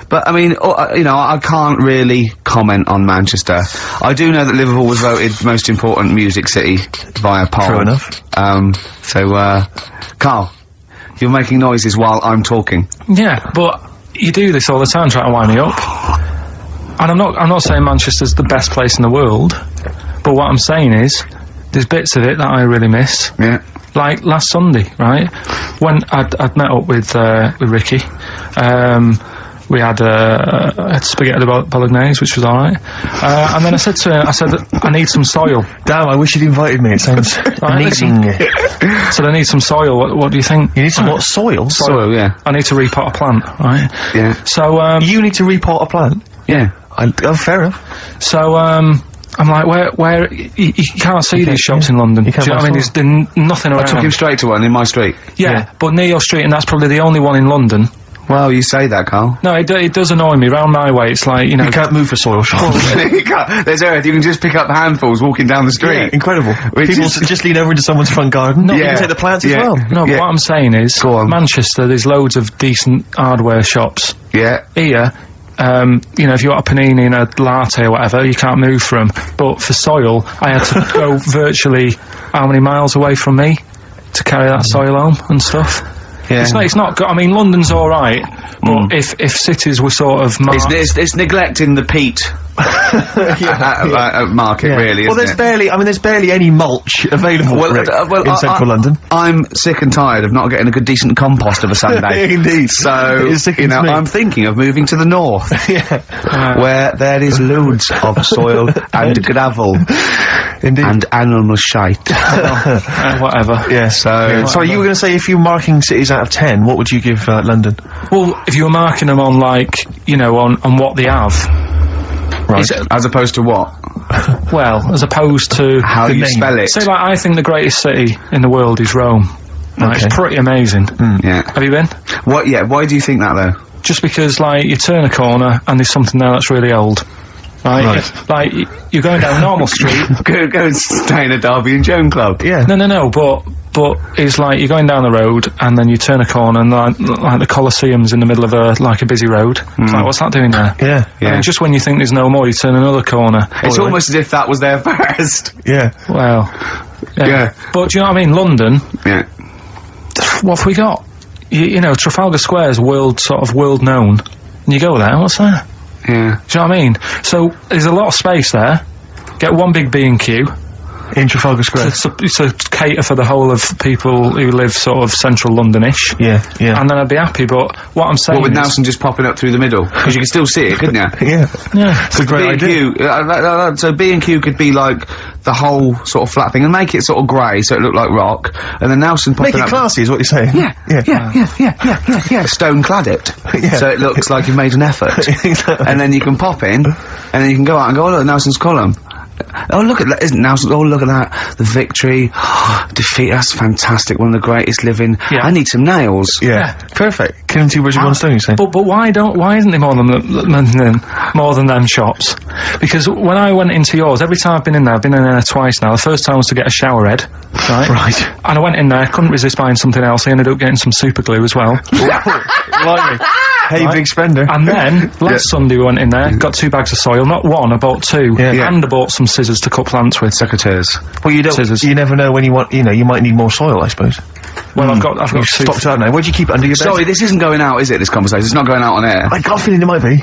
Speaker 2: But I mean, you know, I can't really comment on Manchester. I do know that Liverpool was voted most important music city via poll.
Speaker 1: True enough.
Speaker 2: So, Karl, you're making noises while I'm talking.
Speaker 4: Yeah, but you do this all the time trying to wind me up. And I'm not saying Manchester's the best place in the world, but what I'm saying is, there's bits of it that I really miss.
Speaker 2: Yeah.
Speaker 4: Like last Sunday, right? When I'd met up with Ricky, we had spaghetti bolognese, which was alright. And then I said to him, I need some soil.
Speaker 1: Damn, I wish you'd invited me, it sounds amazing.
Speaker 4: So I need some soil, what do you think?
Speaker 1: You need some what? Soil?
Speaker 2: Soil, yeah.
Speaker 4: I need to repot a plant, right?
Speaker 2: Yeah.
Speaker 4: So,
Speaker 1: you need to repot a plant?
Speaker 2: Yeah.
Speaker 1: Oh, fair enough.
Speaker 4: So, I'm like, where you can't see these shops in London.
Speaker 1: You can't.
Speaker 4: Do you know what I mean? There's nothing around.
Speaker 2: I took him straight to one in my street.
Speaker 4: Yeah, but near your street, and that's probably the only one in London.
Speaker 2: Well, you say that, Karl.
Speaker 4: No, it does annoy me. Round my way, it's like, you know...
Speaker 1: You can't move for soil shops.
Speaker 2: You can't. There's earth, you can just pick up handfuls walking down the street.
Speaker 1: Yeah, incredible. People just lean over into someone's front garden. No, you can take the plants as well.
Speaker 4: No, but what I'm saying is, Manchester, there's loads of decent hardware shops.
Speaker 2: Yeah.
Speaker 4: Here, you know, if you want a panini and a latte or whatever, you can't move from. But for soil, I had to go virtually how many miles away from me to carry that soil home and stuff.
Speaker 2: Yeah.
Speaker 4: It's not good. I mean, London's alright, but if cities were sort of
Speaker 2: it's neglecting the peat market, really,
Speaker 1: well,
Speaker 2: isn't
Speaker 1: there's barely any mulch available in central London.
Speaker 2: I'm sick and tired of not getting a good decent compost of a Sunday.
Speaker 1: Indeed.
Speaker 2: So, you know, I'm thinking of moving to the north. Where there is loads of soil and gravel.
Speaker 1: Indeed.
Speaker 2: And animal shite.
Speaker 4: Whatever.
Speaker 1: Yeah. Sorry, you were going to say if you're marking cities out of 10, what would you give London?
Speaker 4: Well, if you were marking them on, like, you know, on what they have.
Speaker 1: Right.
Speaker 2: As opposed to what?
Speaker 4: Well, as opposed to...
Speaker 2: How you spell it.
Speaker 4: Say, like, I think the greatest city in the world is Rome. Right, it's pretty amazing.
Speaker 2: Yeah.
Speaker 4: Have you been?
Speaker 2: Why do you think that, though?
Speaker 4: Just because, like, you turn a corner and there's something there that's really old. right? Like, you're going down Normal Street.
Speaker 2: Go and stay in a Derby and Joan club.
Speaker 1: Yeah.
Speaker 4: No, but it's like you're going down the road and then you turn a corner and like the Colosseum's in the middle of a busy road. It's like, what's that doing there?
Speaker 1: Yeah.
Speaker 4: And just when you think there's no more, you turn another corner.
Speaker 2: It's almost as if that was there first.
Speaker 1: Yeah.
Speaker 4: Well,
Speaker 2: Yeah.
Speaker 4: But do you know what I mean? London,
Speaker 2: Yeah.
Speaker 4: what have we got? You know, Trafalgar Square's world known. And you go there, what's there?
Speaker 2: Yeah.
Speaker 4: Do you know what I mean? So, there's a lot of space there. Get one big B&Q.
Speaker 1: In Trafalgar Square.
Speaker 4: To cater for the whole of people who live sort of central Londonish.
Speaker 1: Yeah.
Speaker 4: And then I'd be happy, but what I'm saying
Speaker 2: What, with
Speaker 4: is...
Speaker 2: Nelson just popping up through the middle? Because you can still see it, couldn't you?
Speaker 1: Yeah.
Speaker 4: Yeah.
Speaker 1: It's a great idea.
Speaker 2: B&Q, so B&Q could be like the whole sort of flat thing and make it sort of grey so it looked like rock, and then Nelson popping
Speaker 1: Make it
Speaker 2: up...
Speaker 1: classy is what you're saying.
Speaker 2: Yeah. Stone clad it.
Speaker 1: Yeah.
Speaker 2: So it looks like you've made an effort.
Speaker 1: Exactly.
Speaker 2: And then you can pop in, and then you can go out and go, oh look, Nelson's column. Oh look at that, isn't Nelson, oh look at that, the victory, defeat, that's fantastic, one of the greatest living, I need some nails.
Speaker 1: Yeah. Perfect. Killing two birds with one stone, you say?
Speaker 4: But why isn't there more than them shops? Because when I went into yours, every time I've been in there twice now. The first time was to get a shower head, right?
Speaker 1: Right.
Speaker 4: And I went in there, couldn't resist buying something else. I ended up getting some super glue as well.
Speaker 1: Like me. Hey, big spender.
Speaker 4: And then last Sunday we went in there, got 2 bags of soil, not one, I bought 2, and I bought some scissors to cut plants with.
Speaker 2: Secateurs.
Speaker 1: Well, you don't.
Speaker 4: Scissors.
Speaker 1: You never know when you want. You know, you might need more soil, I suppose.
Speaker 4: Well, I've got
Speaker 1: You've
Speaker 4: 2.
Speaker 1: stocked out now. Where do you keep it under your bed?
Speaker 2: Sorry, this isn't going out, is it, this conversation? It's not going out on air.
Speaker 1: I got a feeling it might be.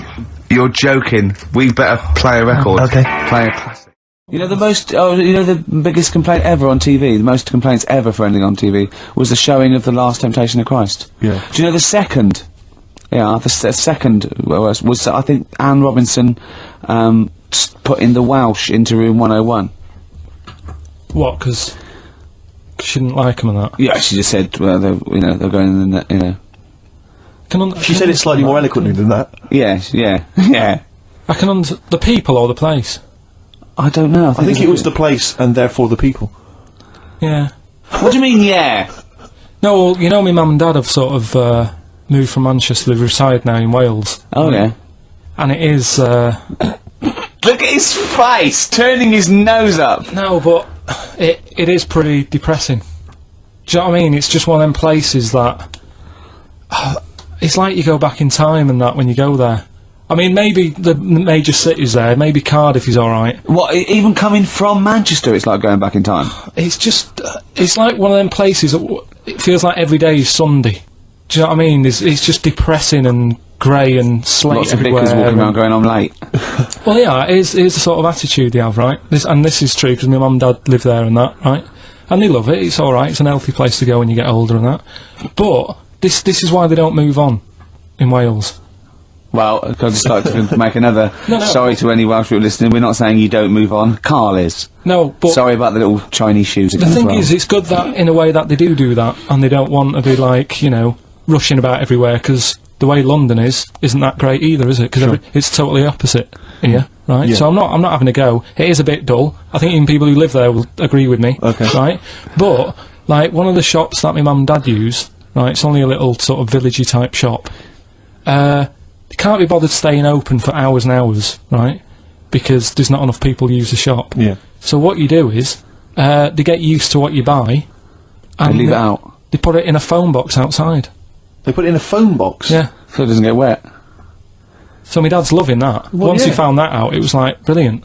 Speaker 2: You're joking. We better play a record.
Speaker 1: Okay.
Speaker 2: Play a classic. You know the biggest complaint ever on TV, the most complaints ever for anything on TV, was the showing of The Last Temptation of Christ.
Speaker 1: Yeah.
Speaker 2: Do you know the second? Yeah, the second was I think Anne Robinson put in the Welsh into room 101.
Speaker 4: What, because she didn't like them and that?
Speaker 2: Yeah, she just said, well, they're going in the,
Speaker 1: She said it slightly more eloquently than that.
Speaker 2: Yes, yeah.
Speaker 4: I can the people or the place?
Speaker 2: I don't know.
Speaker 1: I think it was the place and therefore the people.
Speaker 4: Yeah.
Speaker 2: What do you mean, yeah?
Speaker 4: No, well, you know, my mum and dad have sort of moved from Manchester. They've retired now in Wales.
Speaker 2: Oh, yeah.
Speaker 4: And it is,
Speaker 2: Look at his face, turning his nose up.
Speaker 4: No, but it is pretty depressing. Do you know what I mean? It's just one of them places that... it's like you go back in time and that when you go there. I mean, maybe the major cities there, maybe Cardiff is alright.
Speaker 2: What, even coming from Manchester, it's like going back in time?
Speaker 4: It's just... it's like one of them places that it feels like every day is Sunday. Do you know what I mean? It's just depressing and grey and slate
Speaker 2: Lots of
Speaker 4: everywhere.
Speaker 2: bickers walking around going, I'm late.
Speaker 4: Well, yeah, it is the sort of attitude they have, right? This is true, because my mum and dad live there and that, right? And they love it, it's alright, it's an healthy place to go when you get older and that. But, this is why they don't move on in Wales.
Speaker 2: Well, I'd just like to make another...
Speaker 4: No.
Speaker 2: Sorry to any Welsh people listening, we're not saying you don't move on. Carl is.
Speaker 4: No, but...
Speaker 2: Sorry about the little Chinese shoes again.
Speaker 4: The thing is, it's good that, in a way, that they do that, and they don't want to be, like, you know, rushing about everywhere, because the way London isn't that great either, is it? Because it's totally opposite here, right?
Speaker 1: Yeah.
Speaker 4: So I'm not having a go. It is a bit dull. I think even people who live there will agree with me.
Speaker 1: Okay.
Speaker 4: Right? But, like, one of the shops that my mum and dad use, right, it's only a little sort of villagey type shop, they can't be bothered staying open for hours and hours, right? Because there's not enough people use the shop.
Speaker 1: Yeah.
Speaker 4: So what you do is, they get used to what you buy, and
Speaker 2: They leave it out.
Speaker 4: They put it in a phone box outside.
Speaker 1: They put it in a phone box?
Speaker 4: Yeah.
Speaker 2: So it doesn't get wet.
Speaker 4: So my dad's loving that.
Speaker 1: Well,
Speaker 4: Once he
Speaker 1: yeah.
Speaker 4: found that out, it was like, brilliant.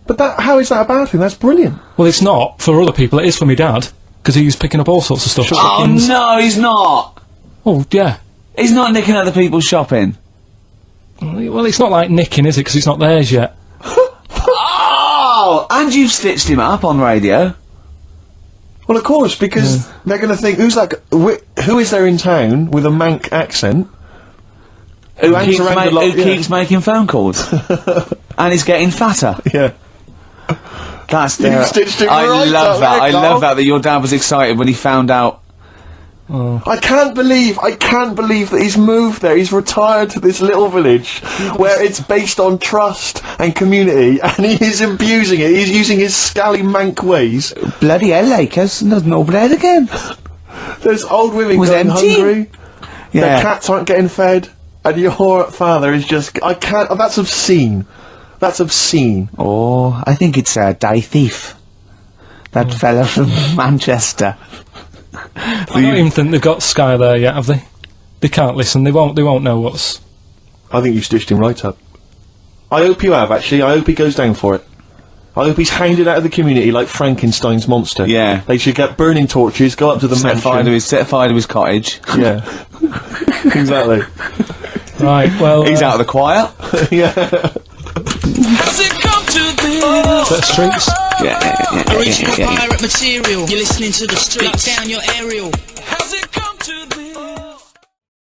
Speaker 1: But how is that a bad thing? That's brilliant.
Speaker 4: Well, it's not for other people, it is for my dad, because he's picking up all sorts of stuff.
Speaker 2: Oh,
Speaker 4: Chickens.
Speaker 2: no, he's not!
Speaker 4: Oh, yeah.
Speaker 2: He's not nicking other people's shopping.
Speaker 4: Well, it's not like nicking, is it? Because it's not theirs yet.
Speaker 2: Oh! And you've stitched him up on radio.
Speaker 1: Well, of course, because they're going to think, who is there in town with a Manc accent? Who hangs around a lot?
Speaker 2: Who keeps making phone calls. And he's getting fatter.
Speaker 1: Yeah.
Speaker 2: That's
Speaker 1: You stitched it
Speaker 2: I
Speaker 1: right
Speaker 2: love
Speaker 1: up
Speaker 2: that.
Speaker 1: there,
Speaker 2: I
Speaker 1: Carl.
Speaker 2: love that your dad was excited when he found out.
Speaker 1: I can't believe that he's moved there. He's retired to this little village where it's based on trust and community, and he is abusing it. He's using his scally Manc ways.
Speaker 2: Bloody hell, Lakers, there's no bread again.
Speaker 1: There's old women
Speaker 2: Was
Speaker 1: going
Speaker 2: empty.
Speaker 1: hungry.
Speaker 2: Yeah.
Speaker 1: Their cats aren't getting fed, and your father is just... I can't... that's obscene. That's obscene.
Speaker 6: Or, I think it's, Die Thief. That fella from Manchester.
Speaker 4: I don't even think they've got Sky there yet, have they? They can't listen, they won't know what's...
Speaker 1: I think you stitched him right up. I hope you have, actually. I hope he goes down for it. I hope he's hounded out of the community like Frankenstein's monster.
Speaker 6: Yeah.
Speaker 1: They should get burning torches, go up to the
Speaker 6: Set fire
Speaker 1: mansion.
Speaker 6: to his cottage.
Speaker 1: Yeah. Exactly.
Speaker 4: Right, well...
Speaker 6: He's out of the choir.
Speaker 1: Yeah.
Speaker 7: Has it come to this?
Speaker 4: Set streets.
Speaker 6: Yeah.
Speaker 7: Original pirate material. You're listening to the streets. Lock down your aerial.